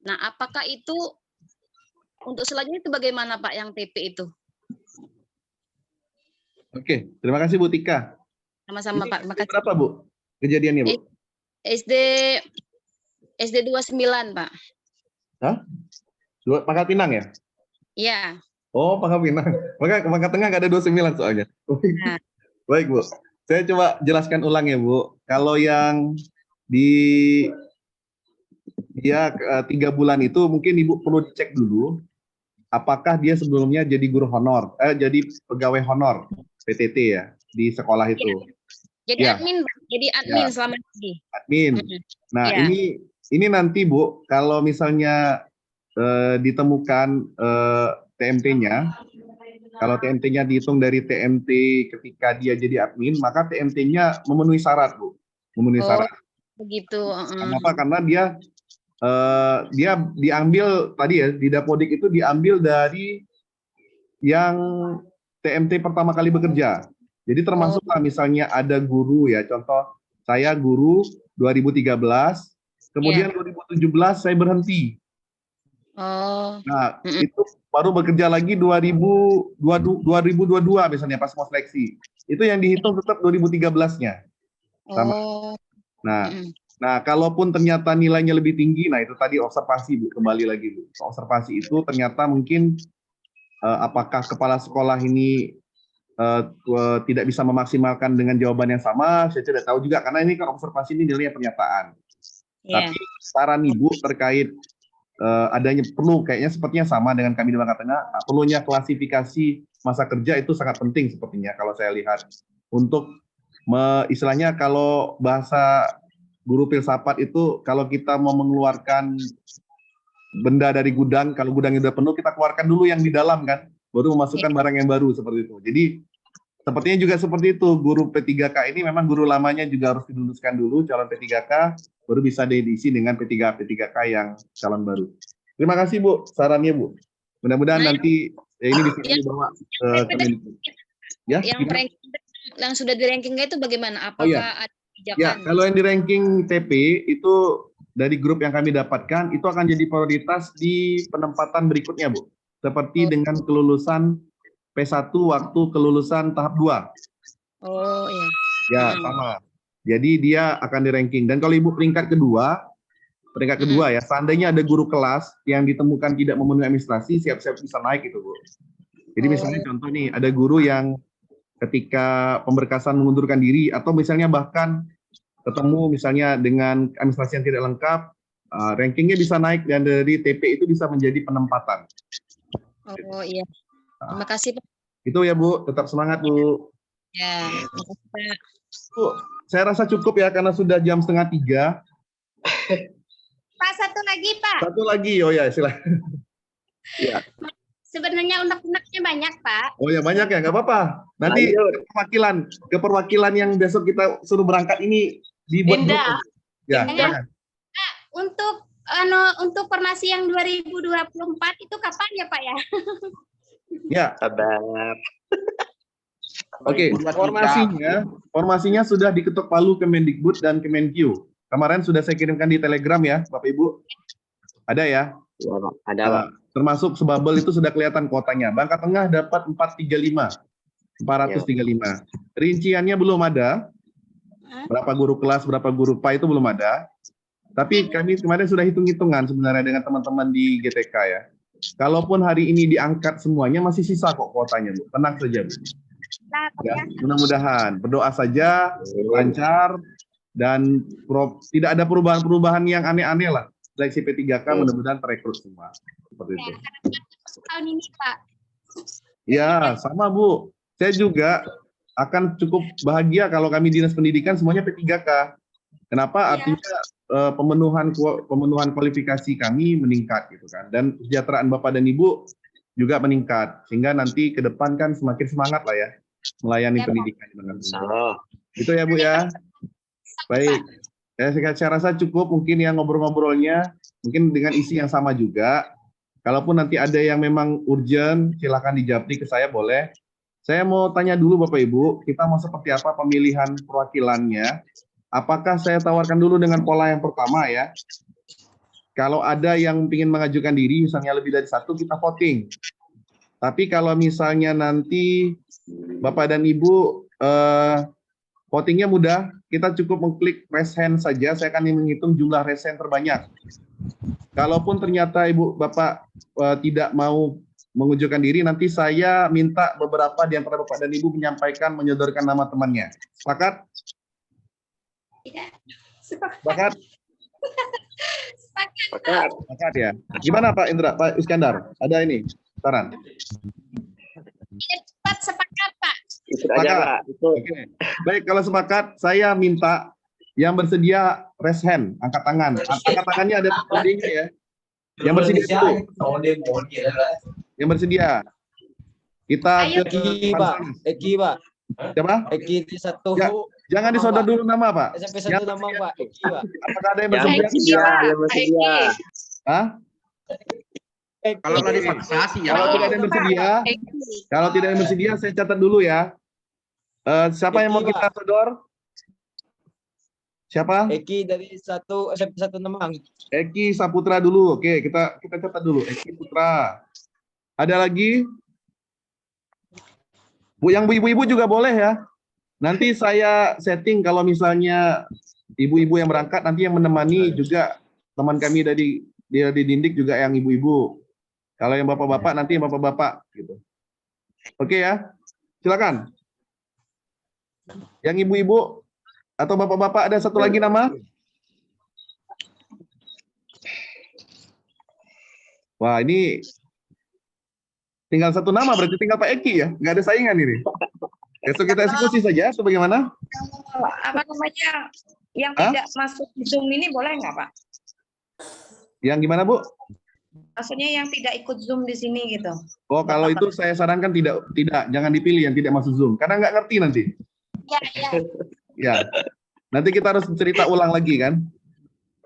Nah, apakah itu untuk selanjutnya itu bagaimana, Pak, yang TP itu? Oke, terima kasih Bu Tika. Sama-sama, Pak. Makasih. Berapa Bu kejadiannya Bu? SD 29, Pak. Hah? Pangkal Pinang ya? Iya. Oh, Pangkal Pinang. Pangkal Tengah nggak ada 29 soalnya. Nah. Baik Bu. Saya coba jelaskan ulang ya Bu. Kalau yang di 3 bulan itu mungkin Ibu perlu dicek dulu apakah dia sebelumnya jadi guru honor, jadi pegawai honor PTT ya di sekolah itu. Jadi admin, Pak. Jadi admin selama ini. Admin. Nah, ini nanti Bu, kalau misalnya ditemukan TMT-nya, kalau TMT-nya dihitung dari TMT ketika dia jadi admin, maka TMT-nya memenuhi syarat Bu, memenuhi syarat. Begitu. Kenapa? Karena dia diambil tadi ya di Dapodik itu diambil dari yang TMT pertama kali bekerja. Jadi termasuklah misalnya ada guru ya, contoh saya guru 2013, kemudian 2017 saya berhenti. Nah, itu baru bekerja lagi 2022 misalnya pas mau seleksi. Itu yang dihitung tetap 2013-nya. Sama. Nah, kalaupun ternyata nilainya lebih tinggi, nah itu tadi observasi Bu, kembali lagi Bu. Observasi itu ternyata mungkin apakah kepala sekolah ini tidak bisa memaksimalkan dengan jawaban yang sama, saya tidak tahu juga karena ini kan observasi ini nilainya pernyataan. Tapi saran Ibu terkait adanya perlu kayaknya sepertinya sama dengan kami di Bangka Tengah, perlunya klasifikasi masa kerja itu sangat penting sepertinya kalau saya lihat untuk istilahnya kalau bahasa guru filsafat itu kalau kita mau mengeluarkan benda dari gudang, kalau gudangnya udah penuh, kita keluarkan dulu yang di dalam kan, baru memasukkan barang yang baru seperti itu. Jadi sepertinya juga seperti itu, guru P3K ini memang guru lamanya juga harus diluluskan dulu, calon P3K, baru bisa diisi dengan P3K yang calon baru. Terima kasih Bu, sarannya Bu. Mudah-mudahan nanti ini bisa dibawa ke Kemendikbud. Ya, yang sudah di rankingnya itu bagaimana? Apakah ada kebijakan? Ya, kalau yang di ranking TP itu dari grup yang kami dapatkan itu akan jadi prioritas di penempatan berikutnya Bu. Seperti dengan kelulusan P1 waktu kelulusan tahap 2. Oh iya. Ya, sama. Jadi dia akan di ranking. Dan kalau Ibu peringkat kedua ya, seandainya ada guru kelas yang ditemukan tidak memenuhi administrasi, siap-siap bisa naik itu Bu. Jadi misalnya contoh nih, ada guru yang ketika pemberkasan mengundurkan diri, atau misalnya bahkan ketemu misalnya dengan administrasi yang tidak lengkap, rankingnya bisa naik dan dari TP itu bisa menjadi penempatan. Oh iya. Terima kasih Pak. Itu ya Bu, tetap semangat Bu. Ya, makasih Pak. Bu, saya rasa cukup ya karena sudah jam 2:30. Pak, satu lagi Pak. Satu lagi, oh ya silakan. Ya. Sebenarnya unek-uneknya banyak Pak. Oh ya banyak ya, nggak apa-apa. Nanti ke perwakilan yang besok kita suruh berangkat ini dibuat grup. Ya, jangan. Untuk formasi yang 2024 itu kapan ya Pak ya? Ya. Sabar. Oke, formasinya sudah diketuk palu Kemendikbud dan Kemenkyu. Kemarin sudah saya kirimkan di Telegram ya, Bapak Ibu. Ada ya? Ya, Pak. Ada, Pak. Termasuk sebabel itu sudah kelihatan kuotanya. Bangka Tengah dapat 435. Rinciannya belum ada. Berapa guru kelas, berapa guru PA itu belum ada. Tapi kami kemarin sudah hitung-hitungan sebenarnya dengan teman-teman di GTK ya. Kalaupun hari ini diangkat semuanya masih sisa kok kuotanya, Bu. Tenang saja, Bu. Ya, mudah-mudahan berdoa saja lancar dan tidak ada perubahan-perubahan yang aneh-aneh lah. Seleksi P3K mudah-mudahan terekrut semua. Seperti itu. Tahun ini Pak. Ya, sama Bu. Saya juga akan cukup bahagia kalau kami Dinas Pendidikan semuanya P3K. Kenapa? Artinya pemenuhan kualifikasi kami meningkat gitu kan. Dan kesejahteraan Bapak dan Ibu juga meningkat. Sehingga nanti ke depan kan semakin semangat lah ya melayani pendidikan dengan itu ya Bu ya. Baik. Saya rasa cukup mungkin yang ngobrol-ngobrolnya mungkin dengan isi yang sama juga. Kalaupun nanti ada yang memang urgent, silakan dijawab ke saya boleh. Saya mau tanya dulu Bapak Ibu, kita mau seperti apa pemilihan perwakilannya? Apakah saya tawarkan dulu dengan pola yang pertama ya? Kalau ada yang ingin mengajukan diri, misalnya lebih dari satu, kita voting. Tapi kalau misalnya nanti Bapak dan Ibu votingnya mudah, kita cukup mengklik raise hand saja, saya akan menghitung jumlah raise hand terbanyak. Kalaupun ternyata Ibu Bapak tidak mau mengajukan diri, nanti saya minta beberapa di antara Bapak dan Ibu menyampaikan, menyodorkan nama temannya. Sepakat? Sepakat? Sepakat ya. Gimana Pak Indra, Pak Iskandar? Ada ini saran? Cepat sepakat Pak. Sepakat. Oke. Baik, kalau sepakat, saya minta yang bersedia raise hand, angkat tangan. Angkat tangannya ada kodenya ya. Yang bersedia itu. Yang bersedia. Kita ke Pak. Eki Pak. Siapa? Eki di satu. Ya, jangan disodor dulu nama Pak. SMP satu nama Pak. Eki Pak. Apakah ada yang bersedia? Yang bersedia. Hah? Kalau nggak divaksasi ya. Kalau tidak ada yang bersedia, kalau tidak ada yang bersedia, saya catat dulu ya. Siapa yang mau kita sodor? Siapa? Eki dari SMP 1 Nemang. Eki Saputra dulu. Oke, kita catat dulu. Eki Putra. Ada lagi? Bu, yang ibu-ibu juga boleh ya. Nanti saya setting kalau misalnya ibu-ibu yang berangkat, nanti yang menemani juga teman kami dari Dindik juga yang ibu-ibu. Kalau yang bapak-bapak nanti yang bapak-bapak gitu. Oke ya. Silakan. Yang ibu-ibu atau bapak-bapak ada satu lagi nama? Wah, ini tinggal satu nama, berarti tinggal Pak Eki ya? Nggak ada saingan ini. Besok kita eksekusi saja, atau bagaimana? Apa namanya? Yang Hah? tidak masuk di Zoom ini boleh nggak, Pak? Yang gimana, Bu? Maksudnya yang tidak ikut Zoom di sini gitu. Oh, kalau itu saya sarankan tidak, jangan dipilih yang tidak masuk Zoom, karena nggak ngerti nanti. Ya, ya. Ya, nanti kita harus cerita ulang lagi kan?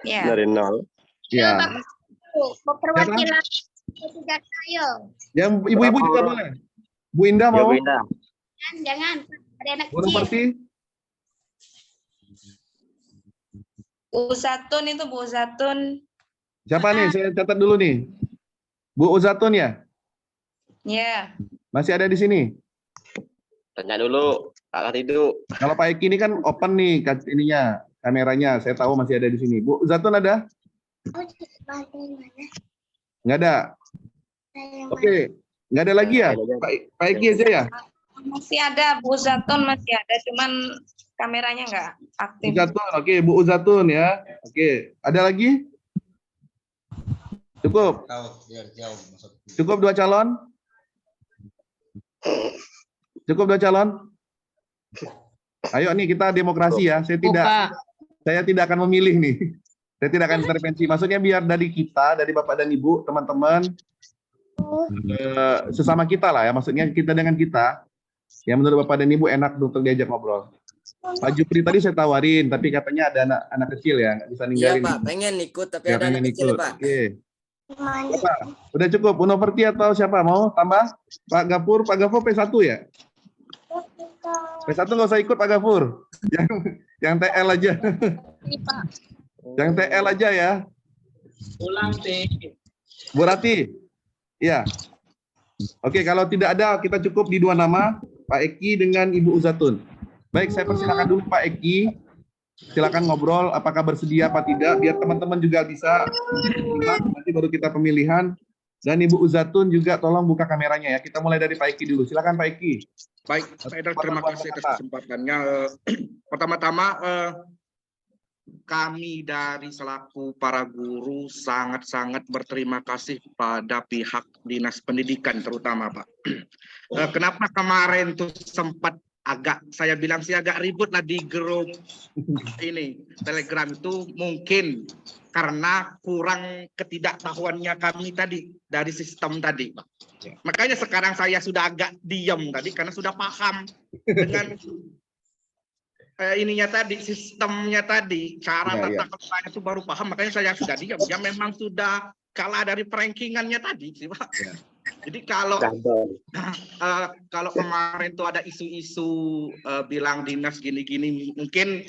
Ya. Dari nol. Ya. Perwakilan P3K, ayo. Yang ibu-ibu juga boleh. Bu Indah Ya, mau? Bu Indah. Jangan, ada anak Bu kecil. Noperti? Bu Zatun itu Bu Zatun. Siapa nih? Saya catat dulu nih. Bu Uzatun ya? Ya. Masih ada di sini? Tanya dulu, Kak Tidu. Kalau Pak Eki ini kan open nih ininya, kameranya. Saya tahu masih ada di sini. Bu Uzatun ada? Nggak ada? Oke. Nggak ada lagi ya? Pak Eki aja ya? Masih ada Bu Zatun, masih ada, cuman kameranya nggak aktif. Uzatun, oke. Bu Uzatun ya. Oke. Ada lagi? Cukup? Cukup 2 calon? Cukup 2 calon? Ayo nih kita demokrasi ya. Saya tidak akan memilih nih. Saya tidak akan intervensi. Maksudnya biar dari kita, dari Bapak dan Ibu, teman-teman, sesama kita lah ya. Maksudnya kita dengan kita, yang menurut Bapak dan Ibu enak untuk diajak ngobrol. Pak Jupri tadi saya tawarin, tapi katanya ada anak kecil ya, nggak bisa Iya ninggalin. Pak, pengen ikut tapi Ya, ada pengen anak kecil ikut. Pak. Oke. Bapak, udah cukup. Bu Noperti atau siapa mau tambah? Pak Gafur P1 ya? P1 nggak usah ikut Pak Gafur. Yang TL aja. Yang TL aja ya. Ulang Bu Rati. Iya. Oke, kalau tidak ada kita cukup di 2 nama, Pak Eki dengan Ibu Uzatun. Baik, saya persilakan dulu Pak Eki. Silakan ngobrol apakah bersedia apa tidak biar teman-teman juga bisa nanti baru kita pemilihan. Dan Ibu Uzatun juga tolong buka kameranya ya. Kita mulai dari Pak Eki dulu. Silakan Pak Eki. Baik, Pak Edar, terima kasih atas kesempatannya. Pertama-tama kami dari selaku para guru sangat-sangat berterima kasih pada pihak Dinas Pendidikan terutama Pak. Kenapa kemarin tuh sempat saya bilang sih agak ribut lah di grup ini Telegram itu mungkin karena kurang ketidaktahuannya kami tadi dari sistem tadi Pak. Makanya sekarang saya sudah agak diam tadi karena sudah paham dengan ininya tadi, sistemnya tadi, cara tata kelolanya itu baru paham, makanya saya sudah diam. Ya memang sudah kalah dari perankingannya tadi sih Pak. Jadi kalau kemarin tuh ada isu-isu bilang dinas gini-gini, mungkin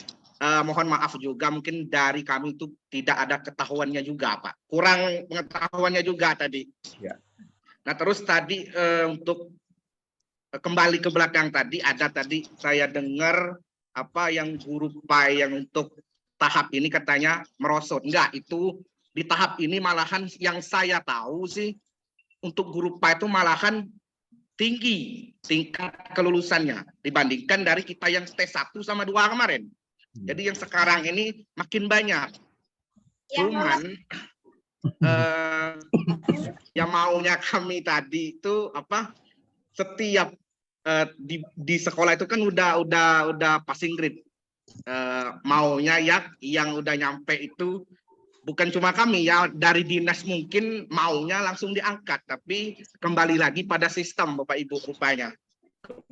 mohon maaf juga, mungkin dari kami itu tidak ada ketahuannya juga Pak. Kurang pengetahuannya juga tadi. Ya. Nah terus tadi untuk kembali ke belakang tadi, ada tadi saya dengar apa yang guru PAI yang untuk tahap ini katanya merosot. Enggak, itu di tahap ini malahan yang saya tahu sih untuk guru PAI itu malahan tinggi tingkat kelulusannya dibandingkan dari kita yang T1 sama 2 kemarin. Jadi yang sekarang ini makin banyak. Cuman yang maunya kami tadi itu apa? Setiap di sekolah itu kan udah passing grade. Maunya yang udah nyampe itu bukan cuma kami ya, dari dinas mungkin maunya langsung diangkat, tapi kembali lagi pada sistem Bapak Ibu rupanya.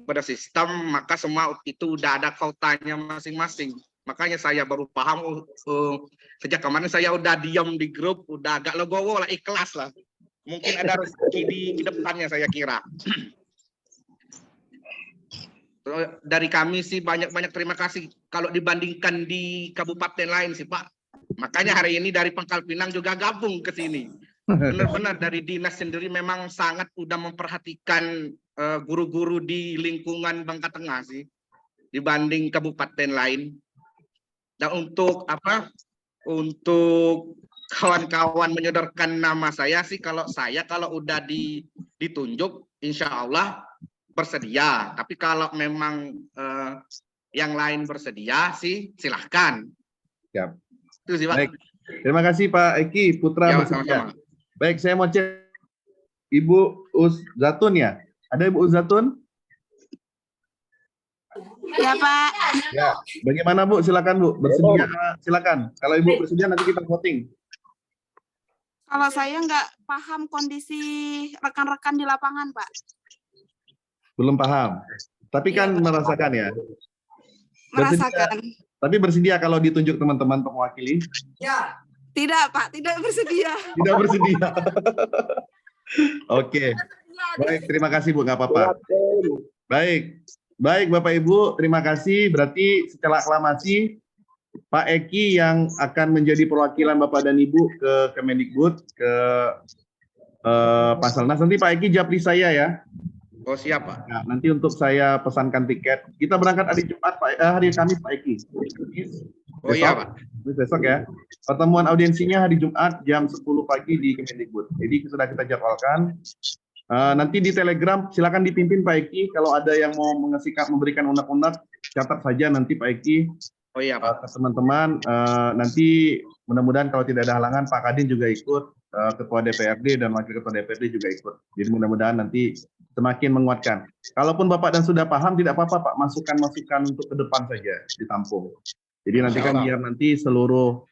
Pada sistem maka semua itu udah ada kotanya masing-masing. Makanya saya baru paham sejak kemarin saya udah diam di grup, udah agak legowo lah, ikhlas lah. Mungkin ada rezeki di depannya saya kira. Dari kami sih banyak-banyak terima kasih kalau dibandingkan di kabupaten lain sih Pak. Makanya hari ini dari Pangkal Pinang juga gabung ke sini. Benar-benar dari dinas sendiri memang sangat udah memperhatikan guru-guru di lingkungan Bangka Tengah sih dibanding kabupaten lain. Dan untuk apa? Untuk kawan-kawan menyodorkan nama saya sih, kalau udah ditunjuk insya Allah bersedia, tapi kalau memang yang lain bersedia sih silahkan. Siap. Itu sih Pak. Baik. Terima kasih Pak Eki Putra Ya, bersedia. sama-sama. Baik, saya mau cek Ibu Uzatun ya. Ada Ibu Uzatun? Ya Pak. Ya, bagaimana Bu? Silakan Bu, bersedia silakan. Kalau Ibu bersedia nanti kita voting. Kalau saya nggak paham kondisi rekan-rekan di lapangan, Pak. Belum paham. Tapi kan merasakan ya. Merasakan. Tapi bersedia kalau ditunjuk teman-teman untuk mewakili? Ya. Tidak, Pak. Tidak bersedia. Tidak bersedia. Oke. Baik, terima kasih Bu, nggak apa-apa. Baik. Baik Bapak Ibu, terima kasih. Berarti setelah aklamasi, Pak Eki yang akan menjadi perwakilan Bapak dan Ibu ke Kemendikbud, ke Panselnas. Nanti Pak Eki japri saya ya. Oh siap Pak. Nah, nanti untuk saya pesankan tiket. Kita berangkat hari Jumat, hari Kamis Pak Eki. Oh iya Pak. Besok ya. Pertemuan audiensinya hari Jumat jam 10 pagi di Kemendikbud. Jadi sudah kita jadwalkan. Nanti di Telegram silakan dipimpin Pak Eki. Kalau ada yang mau memberikan unek-unek, catat saja nanti Pak Eki. Oh iya Pak. Teman-teman, nanti mudah-mudahan kalau tidak ada halangan Pak Kadin juga ikut, Ketua DPRD dan Wakil Ketua DPRD juga ikut. Jadi mudah-mudahan nanti semakin menguatkan. Kalaupun Bapak dan sudah paham, tidak apa-apa Pak, masukan-masukan untuk ke depan saja ditampung. Jadi nanti kan biar nanti seluruh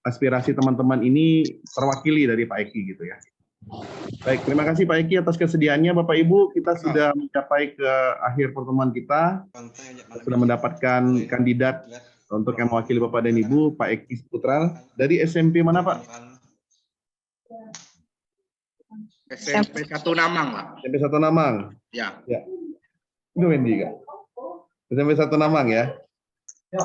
aspirasi teman-teman ini terwakili dari Pak Eki gitu ya. Baik, terima kasih Pak Eki atas kesediaannya. Bapak Ibu, kita sudah mencapai ke akhir pertemuan kita. Sudah mendapatkan kandidat untuk yang mewakili Bapak dan Ibu, Pak Eki Putra. Dari SMP mana Pak? SMP 1 Namang Pak. SMP 1 Namang. Ya. Ya. Itu Wendy Kak. SMP 1 Namang ya. Ya.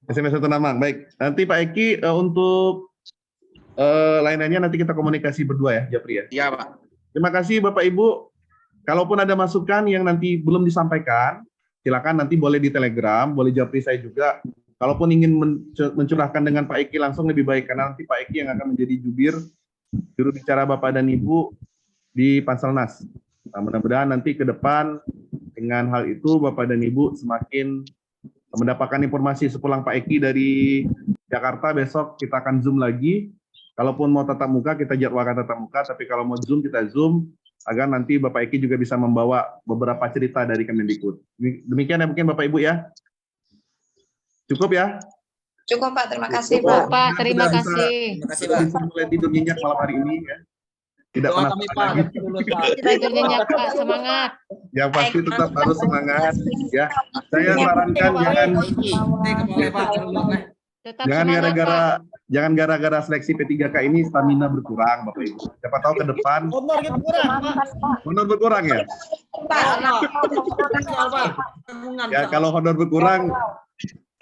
SMP 1 Namang. Baik, nanti Pak Eki untuk lainnya nanti kita komunikasi berdua ya, Japri ya. Iya Pak. Terima kasih Bapak Ibu. Kalaupun ada masukan yang nanti belum disampaikan, silakan nanti boleh di Telegram, boleh Japri saya juga. Kalaupun ingin mencurahkan dengan Pak Eki langsung lebih baik, karena nanti Pak Eki yang akan menjadi juru bicara Bapak dan Ibu di Panselnas. Nah, mudah-mudahan nanti ke depan dengan hal itu Bapak dan Ibu semakin mendapatkan informasi sepulang Pak Eki dari Jakarta. Besok kita akan Zoom lagi. Kalaupun mau tatap muka, kita jadwalkan tatap muka, tapi kalau mau Zoom, kita Zoom, agar nanti Bapak Eki juga bisa membawa beberapa cerita dari Kemendikbud. Demikian ya mungkin Bapak Ibu ya. Cukup ya? Cukup Pak, terima kasih Cukup, Pak. Pak, terima kasih. Terima kasih Pak. Bisa mulai tidur nyenyak malam hari ini ya. Tidak pernah lagi. Tidur nyenyak Pak, semangat. Ya pasti tetap harus semangat ya. Saya sarankan jangan gara-gara seleksi P3K ini stamina berkurang Bapak Ibu. Siapa tahu ke depan honor berkurang ya. Ya kalau honor berkurang,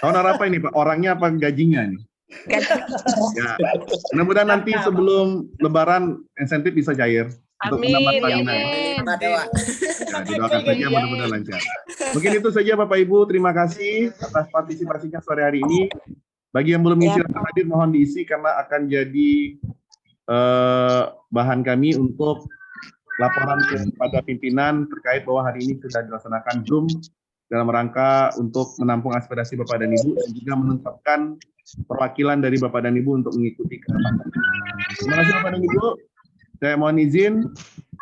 honor apa ini Pak? Orangnya apa gajinya nih? Ya, mudah-mudahan nanti sebelum Lebaran insentif bisa cair untuk menambah stamina. Ya, didoakan saja mudah-mudahan lancar. Mungkin itu saja Bapak Ibu, terima kasih atas partisipasinya sore hari ini. Bagi yang belum isi daftar hadir mohon diisi karena akan jadi bahan kami untuk laporan kepada pimpinan terkait bahwa hari ini sudah dilaksanakan Zoom dalam rangka untuk menampung aspirasi Bapak dan Ibu dan juga menetapkan perwakilan dari Bapak dan Ibu untuk mengikuti kegiatan. Terima kasih Bapak dan Ibu. Saya mohon izin,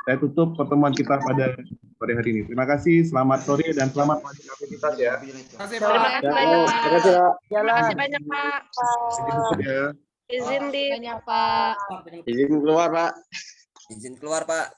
saya tutup pertemuan kita pada sore hari ini. Terima kasih, selamat sore dan selamat melanjutkan aktivitas ya. Terima kasih banyak Pak. Terima kasih banyak Pak. Izin di. Banyak Pak. Izin keluar Pak. Izin keluar Pak.